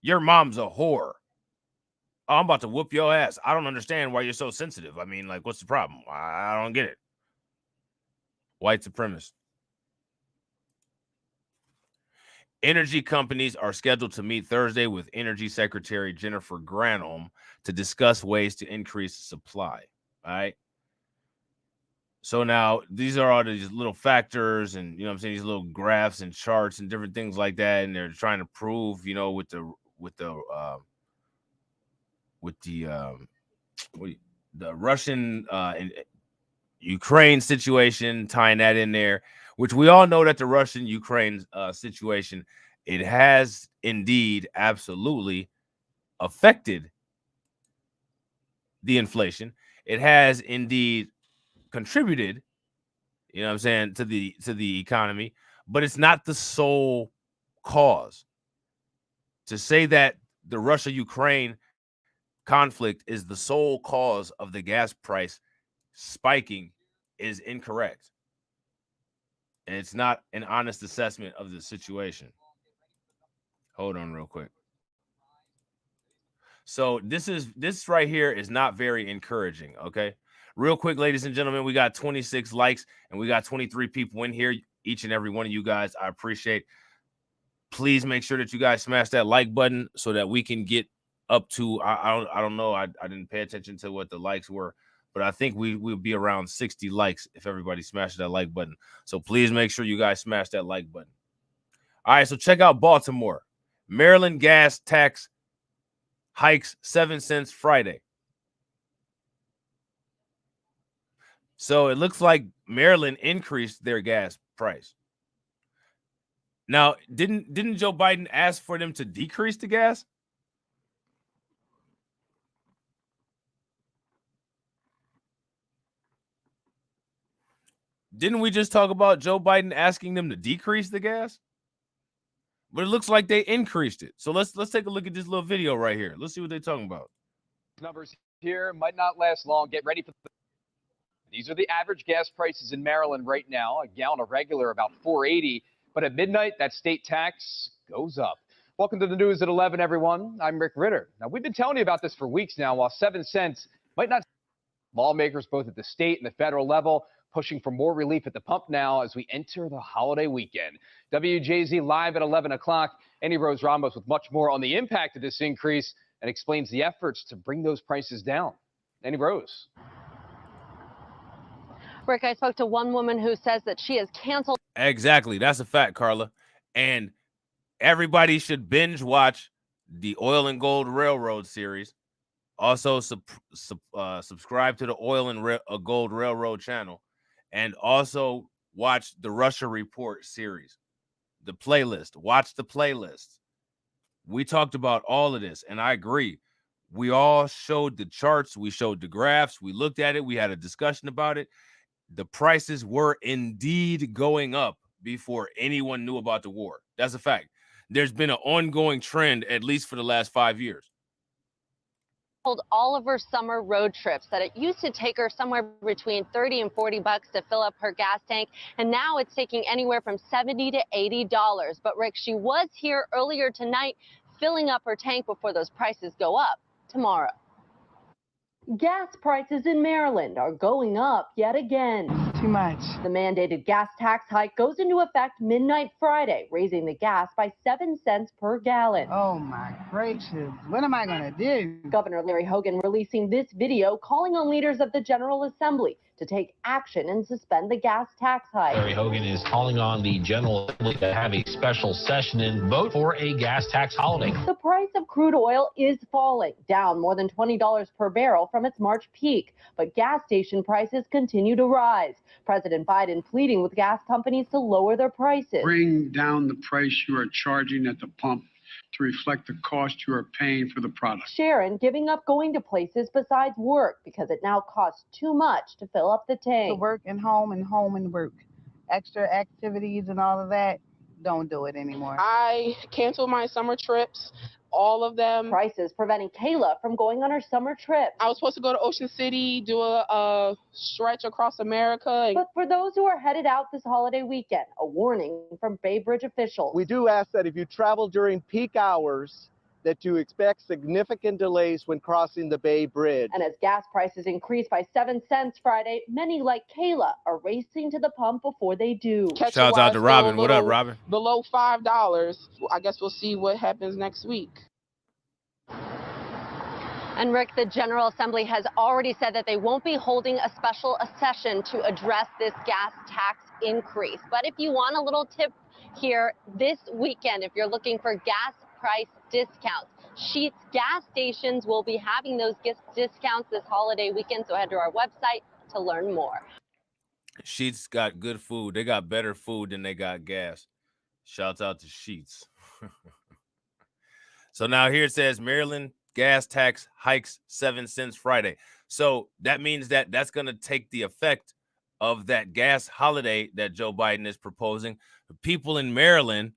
Your mom's a whore. Oh, I'm about to whoop your ass. I don't understand why you're so sensitive. I mean, like, what's the problem? I don't get it. White supremacist. Energy companies are scheduled to meet Thursday with Energy Secretary Jennifer Granholm to discuss ways to increase supply. All right. So now these are all these little factors and, you know what I'm saying, these little graphs and charts and different things like that. And they're trying to prove, you know, with the Russian and Ukraine situation, tying that in there, which we all know that the Russian-Ukraine situation, it has indeed absolutely affected the inflation. It has indeed contributed, you know what I'm saying, to the economy, but it's not the sole cause. To say that the Russia-Ukraine conflict is the sole cause of the gas price spiking is incorrect. And it's not an honest assessment of the situation. Hold on real quick. So this right here is not very encouraging, okay? Real quick, ladies and gentlemen, we got 26 likes and we got 23 people in here. Each and every one of you guys, I appreciate. Please make sure that you guys smash that like button so that we can get up to I don't know. I didn't pay attention to what the likes were, but I think we'll be around 60 likes if everybody smashes that like button. So please make sure you guys smash that like button. All right, so check out Baltimore. Maryland gas tax hikes 7 cents Friday. So it looks like Maryland increased their gas price. Now, didn't Joe Biden ask for them to decrease the gas? Didn't we just talk about Joe Biden asking them to decrease the gas? But it looks like they increased it. So let's take a look at this little video right here. Let's see what they're talking about. Numbers here might not last long. Get ready for these are the average gas prices in Maryland right now. A gallon of regular about $4.80, but at midnight that state tax goes up. Welcome to the news at 11, everyone. I'm Rick Ritter. Now we've been telling you about this for weeks now. While 7 cents might not, lawmakers both at the state and the federal level pushing for more relief at the pump now as we enter the holiday weekend. WJZ live at 11 o'clock. Annie Rose Ramos with much more on the impact of this increase and explains the efforts to bring those prices down. Annie Rose. Rick, I spoke to one woman who says that she has canceled. Exactly. That's a fact, Carla. And everybody should binge watch the Oil and Gold Railroad series. Also, subscribe to the Oil and Gold Railroad channel. And also watch the Russia Report series, the playlist. Watch the playlist. We talked about all of this, and I agree. We all showed the charts. We showed the graphs. We looked at it. We had a discussion about it. The prices were indeed going up before anyone knew about the war. That's a fact. There's been an ongoing trend, at least for the last 5 years. All of her summer road trips that it used to take her somewhere between 30 and 40 bucks to fill up her gas tank, and now it's taking anywhere from $70 to $80. But Rick, she was here earlier tonight filling up her tank before those prices go up tomorrow. Gas prices in Maryland are going up yet again. Too much. The mandated gas tax hike goes into effect midnight Friday, raising the gas by 7 cents per gallon. Oh my gracious. What am I going to do? Governor Larry Hogan releasing this video calling on leaders of the General Assembly to take action and suspend the gas tax hike. Larry Hogan is calling on the General Assembly to have a special session and vote for a gas tax holiday. The price of crude oil is falling, down more than $20 per barrel from its March peak, but gas station prices continue to rise. President Biden pleading with gas companies to lower their prices. Bring down the price you are charging at the pump to reflect the cost you are paying for the product. Sharon giving up going to places besides work because it now costs too much to fill up the tank. To work and home and work. Extra activities and all of that, don't do it anymore. I canceled my summer trips, all of them. Prices preventing Kayla from going on her summer trip. I was supposed to go to Ocean City, do a stretch across America. But for those who are headed out this holiday weekend, a warning from Bay Bridge officials. We do ask that if you travel during peak hours, that you expect significant delays when crossing the Bay Bridge. And as gas prices increased by 7 cents Friday, many like Kayla are racing to the pump before they do. Shouts out to Robin. What up, Robin? Below $5. I guess we'll see what happens next week. And Rick, the General Assembly has already said that they won't be holding a special session to address this gas tax increase. But if you want a little tip here this weekend, if you're looking for gas price discounts, Sheetz gas stations will be having those discounts this holiday weekend. So head to our website to learn more. Sheetz got good food. They got better food than they got gas. Shouts out to Sheetz. So now here it says Maryland gas tax hikes 7 cents Friday. So that means that that's going to take the effect of that gas holiday that Joe Biden is proposing. The people in Maryland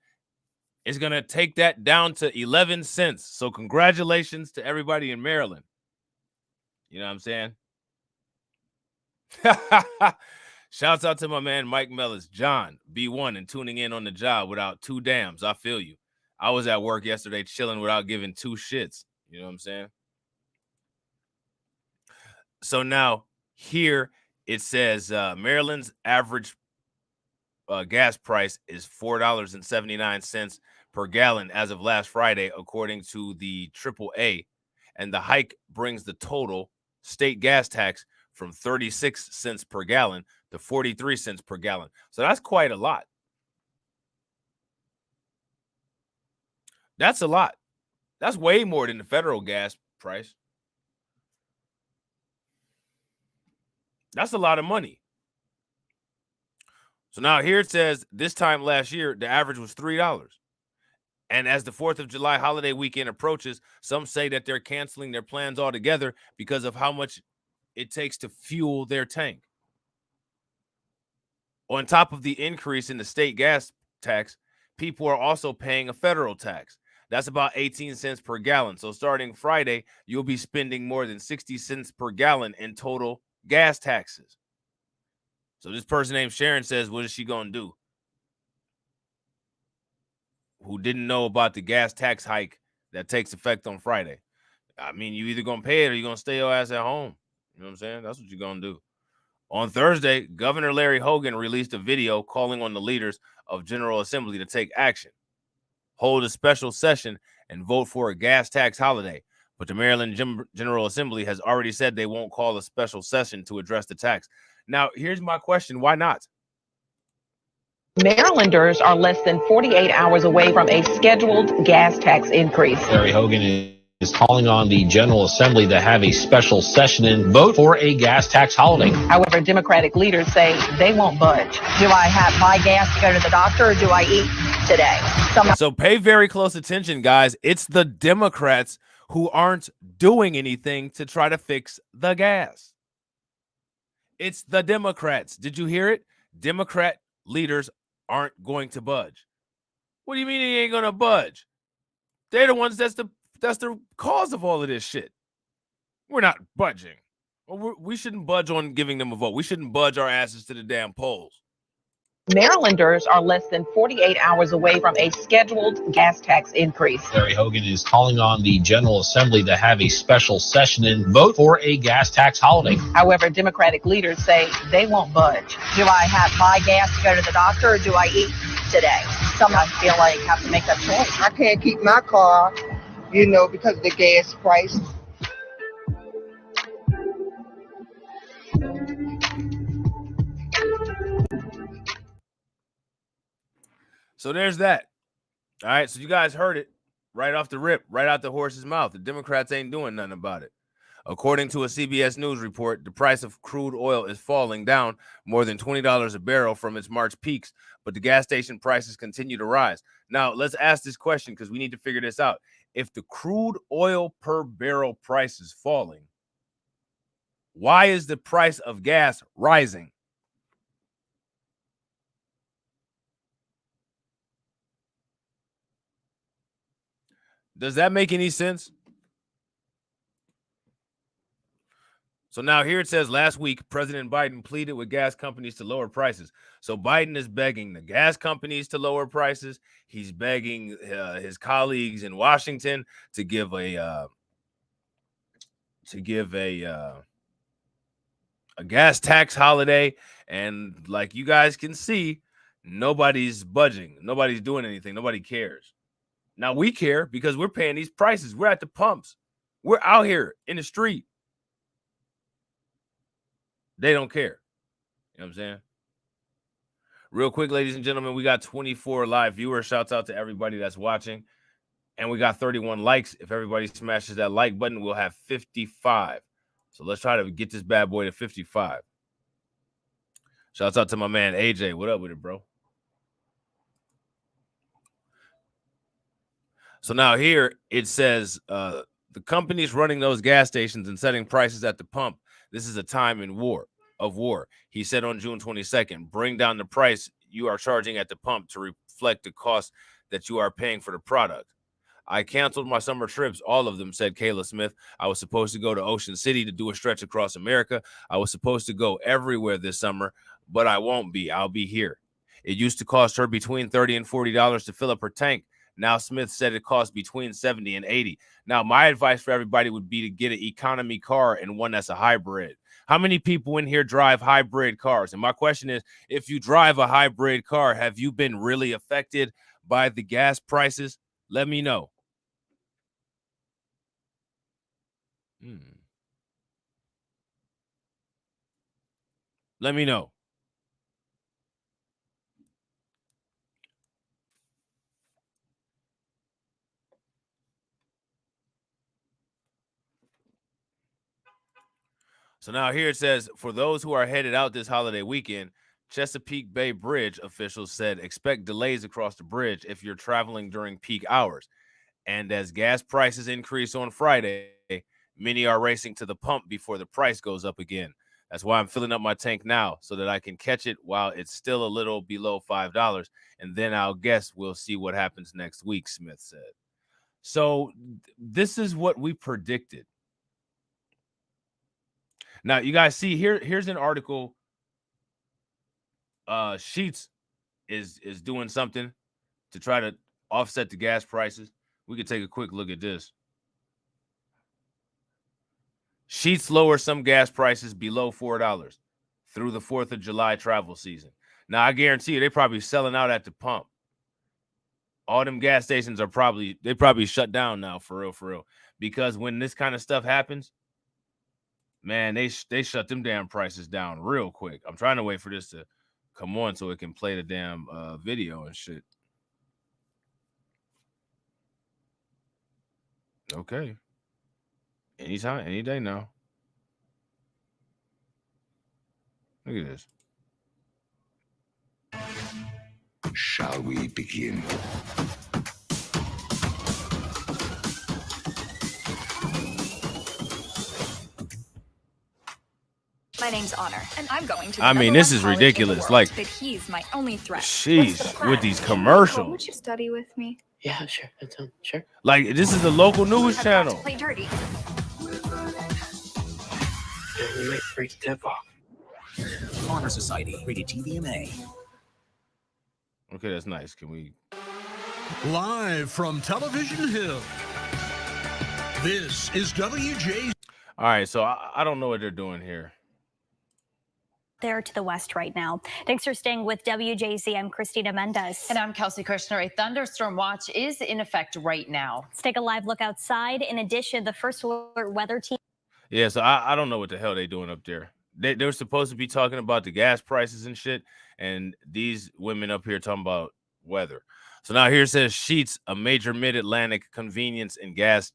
is going to take that down to 11 cents. So congratulations to everybody in Maryland. You know what I'm saying? Shouts out to my man Mike Mellis, John, B1, and tuning in on the job without two dams. I feel you. I was at work yesterday chilling without giving two shits. You know what I'm saying? So now here it says Maryland's average gas price is $4.79 per gallon as of last Friday, according to the AAA. And the hike brings the total state gas tax from 36 cents per gallon to 43 cents per gallon. So that's quite a lot. That's a lot. That's way more than the federal gas price. That's a lot of money. So now here it says this time last year, the average was $3. And as the 4th of July holiday weekend approaches, some say that they're canceling their plans altogether because of how much it takes to fuel their tank. On top of the increase in the state gas tax, people are also paying a federal tax. That's about 18 cents per gallon. So starting Friday, you'll be spending more than 60 cents per gallon in total gas taxes. So this person named Sharon says, what is she going to do? Who didn't know about the gas tax hike that takes effect on Friday. I mean, you either going to pay it or you're going to stay your ass at home. You know what I'm saying? That's what you're going to do. On Thursday, Governor Larry Hogan released a video calling on the leaders of General Assembly to take action, hold a special session, and vote for a gas tax holiday. But the Maryland General Assembly has already said they won't call a special session to address the tax. Now, here's my question. Why not? Marylanders are less than 48 hours away from a scheduled gas tax increase. Larry Hogan is calling on the General Assembly to have a special session and vote for a gas tax holiday. However, Democratic leaders say they won't budge. Do I have my gas to go to the doctor, or do I eat today? So pay very close attention, guys. It's the Democrats who aren't doing anything to try to fix the gas. It's the Democrats. Did you hear it? Democrat leaders aren't going to budge. What do you mean they ain't going to budge? They're the ones that's the cause of all of this shit. We're not budging. We shouldn't budge on giving them a vote. We shouldn't budge our asses to the damn polls. Marylanders are less than 48 hours away from a scheduled gas tax increase. Larry Hogan is calling on the General Assembly to have a special session and vote for a gas tax holiday. However, Democratic leaders say they won't budge. Do I have my gas to go to the doctor, or do I eat today? Some I feel like have to make that choice. I can't keep my car, because of the gas price. So there's that. All right, so you guys heard it right off the rip, right out the horse's mouth. The Democrats ain't doing nothing about it. According to a CBS News report, the price of crude oil is falling down more than $20 a barrel from its March peaks, but the gas station prices continue to rise. Now, let's ask this question because we need to figure this out. If the crude oil per barrel price is falling, why is the price of gas rising? Does that make any sense? So now here it says last week, President Biden pleaded with gas companies to lower prices. So Biden is begging the gas companies to lower prices. He's begging his colleagues in Washington to give a gas tax holiday. And like you guys can see, nobody's budging. Nobody's doing anything. Nobody cares. Now we care because we're paying these prices. We're at the pumps. We're out here in the street. They don't care. You know what I'm saying? Real quick, ladies and gentlemen, we got 24 live viewers. Shouts out to everybody that's watching. And we got 31 likes. If everybody smashes that like button, we'll have 55. So let's try to get this bad boy to 55. Shouts out to my man AJ. What up with it, bro? So now here it says the companies running those gas stations and setting prices at the pump. This is a time in war. He said on June 22nd, bring down the price you are charging at the pump to reflect the cost that you are paying for the product. I canceled my summer trips, all of them, said Kayla Smith. I was supposed to go to Ocean City to do a stretch across America. I was supposed to go everywhere this summer, but I won't be. I'll be here. It used to cost her between $30 and $40 to fill up her tank. Now Smith said it costs between $70 and $80. Now, my advice for everybody would be to get an economy car and one that's a hybrid. How many people in here drive hybrid cars? And my question is, if you drive a hybrid car, have you been really affected by the gas prices? Let me know. Let me know. So now here it says, for those who are headed out this holiday weekend, Chesapeake Bay Bridge officials said expect delays across the bridge if you're traveling during peak hours. And as gas prices increase on Friday, many are racing to the pump before the price goes up again. That's why I'm filling up my tank now so that I can catch it while it's still a little below $5. And then I'll guess we'll see what happens next week, Smith said. So this is what we predicted. Now, you guys see here's an article. Sheets is doing something to try to offset the gas prices. We could take a quick look at this. Sheets lower some gas prices below $4 through the 4th of July travel season. Now, I guarantee you, they're probably selling out at the pump. All them gas stations are probably shut down now, for real. Because when this kind of stuff happens, man, they shut them damn prices down real quick. I'm trying to wait for this to come on so it can play the damn video and shit. Okay. Anytime, any day now. Look at this. Shall we begin? My name's Honor, and I'm going to. I mean, this is ridiculous. Like, but he's my only threat. Sheesh, with these commercials. Would you study with me? Yeah, sure. Sure. Like, this is a local news channel. Play dirty. You might break the tip off. Honor Society, rated TVMA. Okay, that's nice. Can we? Live from Television Hill. This is WJ. All right, so I don't know what they're doing here. There to the west right now. Thanks for staying with WJZ. I'm Christina Mendez. And I'm Kelsey Kirshner. A thunderstorm watch is in effect right now. Let's take a live look outside. In addition, the First Alert weather team. Yeah, so I don't know what the hell they're doing up there. They're supposed to be talking about the gas prices and shit, and these women up here talking about weather. So now here it says Sheetz, a major mid-Atlantic convenience and gas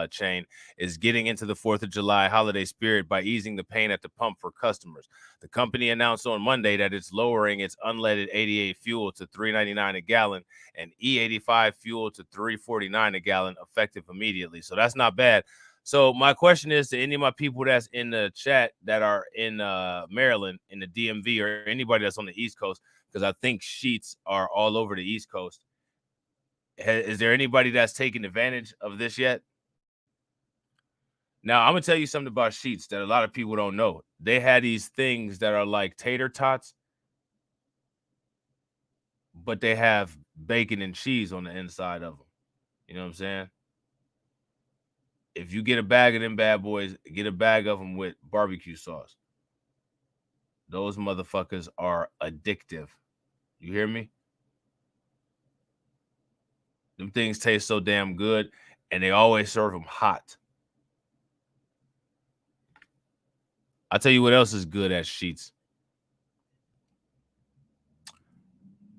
chain, is getting into the 4th of July holiday spirit by easing the pain at the pump for customers. The company announced on Monday that it's lowering its unleaded 88 fuel to $3.99 a gallon and E85 fuel to $3.49 a gallon, effective immediately. So that's not bad. So my question is to any of my people that's in the chat that are in Maryland, in the DMV, or anybody that's on the East Coast, because I think Sheetz are all over the East Coast. Is there anybody that's taken advantage of this yet? Now, I'm going to tell you something about sheets that a lot of people don't know. They had these things that are like tater tots, but they have bacon and cheese on the inside of them. You know what I'm saying? If you get a bag of them bad boys, get a bag of them with barbecue sauce. Those motherfuckers are addictive. You hear me? Them things taste so damn good, and they always serve them hot. I'll tell you what else is good at Sheets.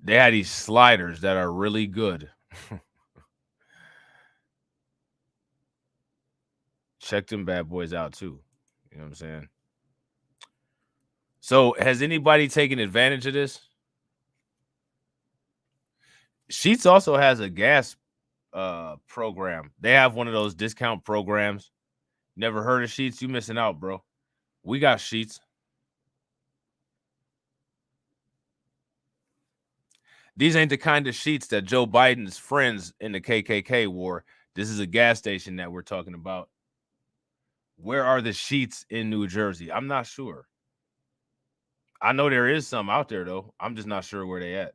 They had these sliders that are really good. Check them bad boys out too. You know what I'm saying? So has anybody taken advantage of this? Sheets also has a gas program. They have one of those discount programs. Never heard of Sheets? You missing out, bro. We got Sheets. These ain't the kind of sheets that Joe Biden's friends in the KKK wore. This is a gas station that we're talking about. Where are the sheets in New Jersey? I'm not sure. I know there is some out there, though. I'm just not sure where they at.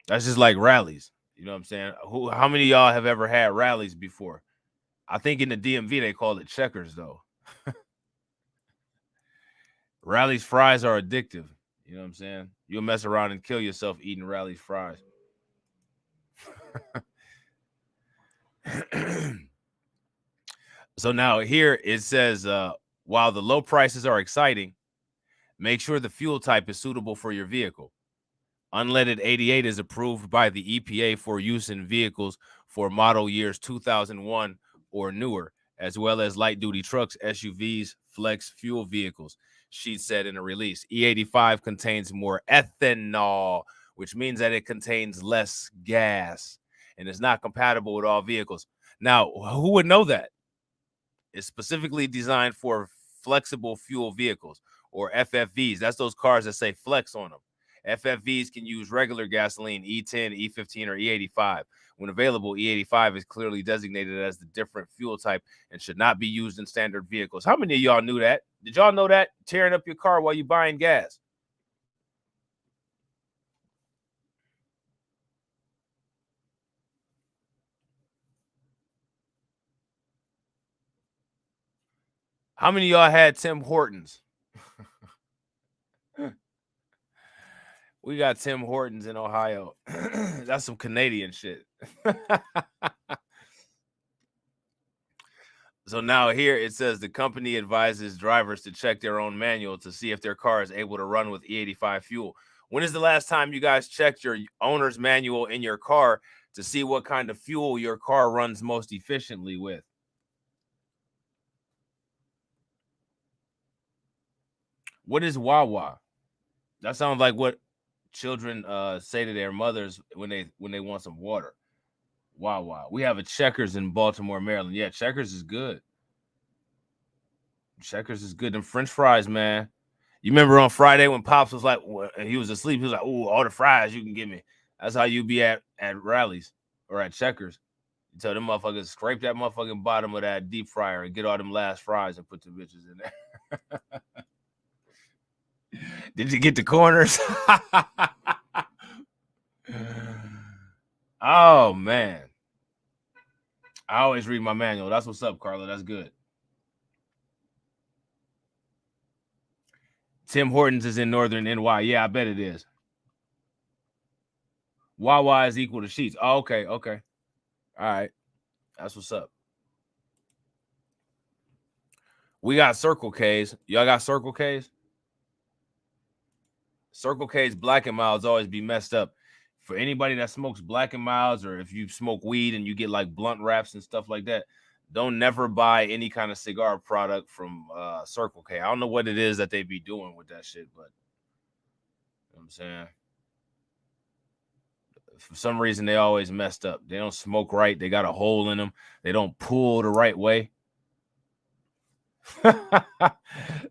That's just like rallies. You know what I'm saying? How many of y'all have ever had rallies before? I think in the DMV, they call it checkers, though. Rally's fries are addictive. You know what I'm saying? You'll mess around and kill yourself eating Rally's fries. So now here it says, while the low prices are exciting, make sure the fuel type is suitable for your vehicle. Unleaded 88 is approved by the EPA for use in vehicles for model years 2001 or newer, as well as light-duty trucks, SUVs, flex fuel vehicles. Sheets said in a release. E85 contains more ethanol, which means that it contains less gas and is not compatible with all vehicles. Now, who would know that? It's specifically designed for flexible fuel vehicles, or FFVs. That's those cars that say flex on them. FFVs can use regular gasoline, E10, E15, or E85. When available, E85 is clearly designated as the different fuel type and should not be used in standard vehicles. How many of y'all knew that? Did y'all know that? Tearing up your car while you're buying gas. How many of y'all had Tim Hortons? We got Tim Hortons in Ohio. That's some Canadian shit. So now here it says the company advises drivers to check their own manual to see if their car is able to run with E85 fuel. When is the last time you guys checked your owner's manual in your car to see what kind of fuel your car runs most efficiently with? What is Wawa? That sounds like what children say to their mothers when they want some water. Wawa. We have a Checkers in Baltimore, Maryland. Yeah, Checkers is good. Checkers is good. Them French fries, man. You remember on Friday when Pops was like, he was asleep. He was like, "Ooh, all the fries you can give me." That's how you be at rallies or at Checkers. You tell them motherfuckers, scrape that motherfucking bottom of that deep fryer and get all them last fries and put the bitches in there. Did you get the corners? Oh, man. I always read my manual. That's what's up, Carla. That's good. Tim Hortons is in northern NY. Yeah, I bet it is. Wawa is equal to Sheets. Oh, okay. All right. That's what's up. We got Circle K's. Y'all got Circle K's? Circle K's Black and Milds always be messed up. For anybody that smokes Black and Milds, or if you smoke weed and you get like blunt wraps and stuff like that, don't never buy any kind of cigar product from Circle K. I don't know what it is that they be doing with that shit, but you know what I'm saying? For some reason, they always messed up. They don't smoke right. They got a hole in them. They don't pull the right way.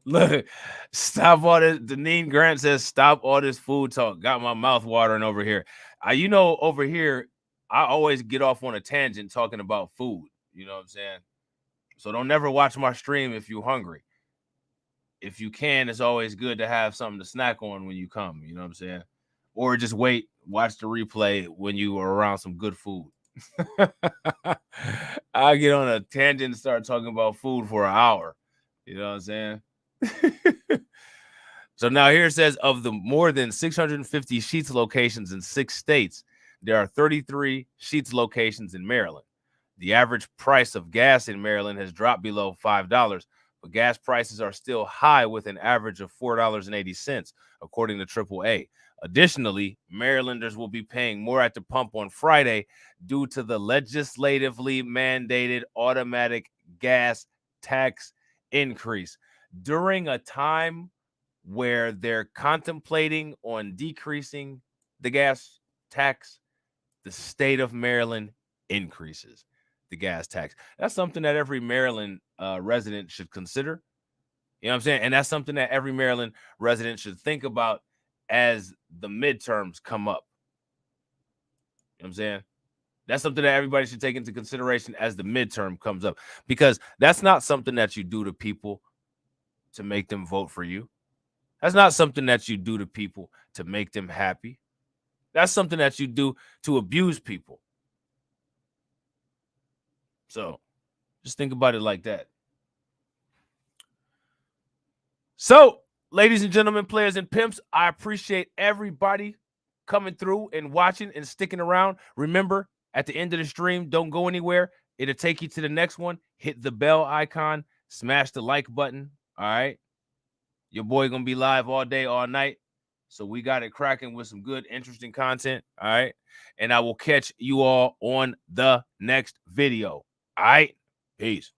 Look, stop all this. Deneen Grant says, stop all this food talk. Got my mouth watering over here. Over here, I always get off on a tangent talking about food. You know what I'm saying? So don't never watch my stream if you're hungry. If you can, it's always good to have something to snack on when you come. You know what I'm saying? Or just wait, watch the replay when you are around some good food. I get on a tangent and start talking about food for an hour. You know what I'm saying? So now here it says, of the more than 650 Sheetz locations in 6 states, there are 33 Sheetz locations in Maryland. The average price of gas in Maryland has dropped below $5, but gas prices are still high with an average of $4.80, according to AAA. Additionally, Marylanders will be paying more at the pump on Friday due to the legislatively mandated automatic gas tax increase. During a time where they're contemplating on decreasing the gas tax, the state of Maryland increases the gas tax. That's something that every Maryland resident should consider. You know what I'm saying? And that's something that every Maryland resident should think about as the midterms come up. You know what I'm saying? That's something that everybody should take into consideration as the midterm comes up, because that's not something that you do to people to make them vote for you. That's not something that you do to people to make them happy. That's something that you do to abuse people. So just think about it like that. So, ladies and gentlemen, players and pimps, I appreciate everybody coming through and watching and sticking around. Remember, at the end of the stream, don't go anywhere. It'll take you to the next one. Hit the bell icon. Smash the like button. All right. Your boy going to be live all day, all night. So we got it cracking with some good, interesting content. All right. And I will catch you all on the next video. All right. Peace.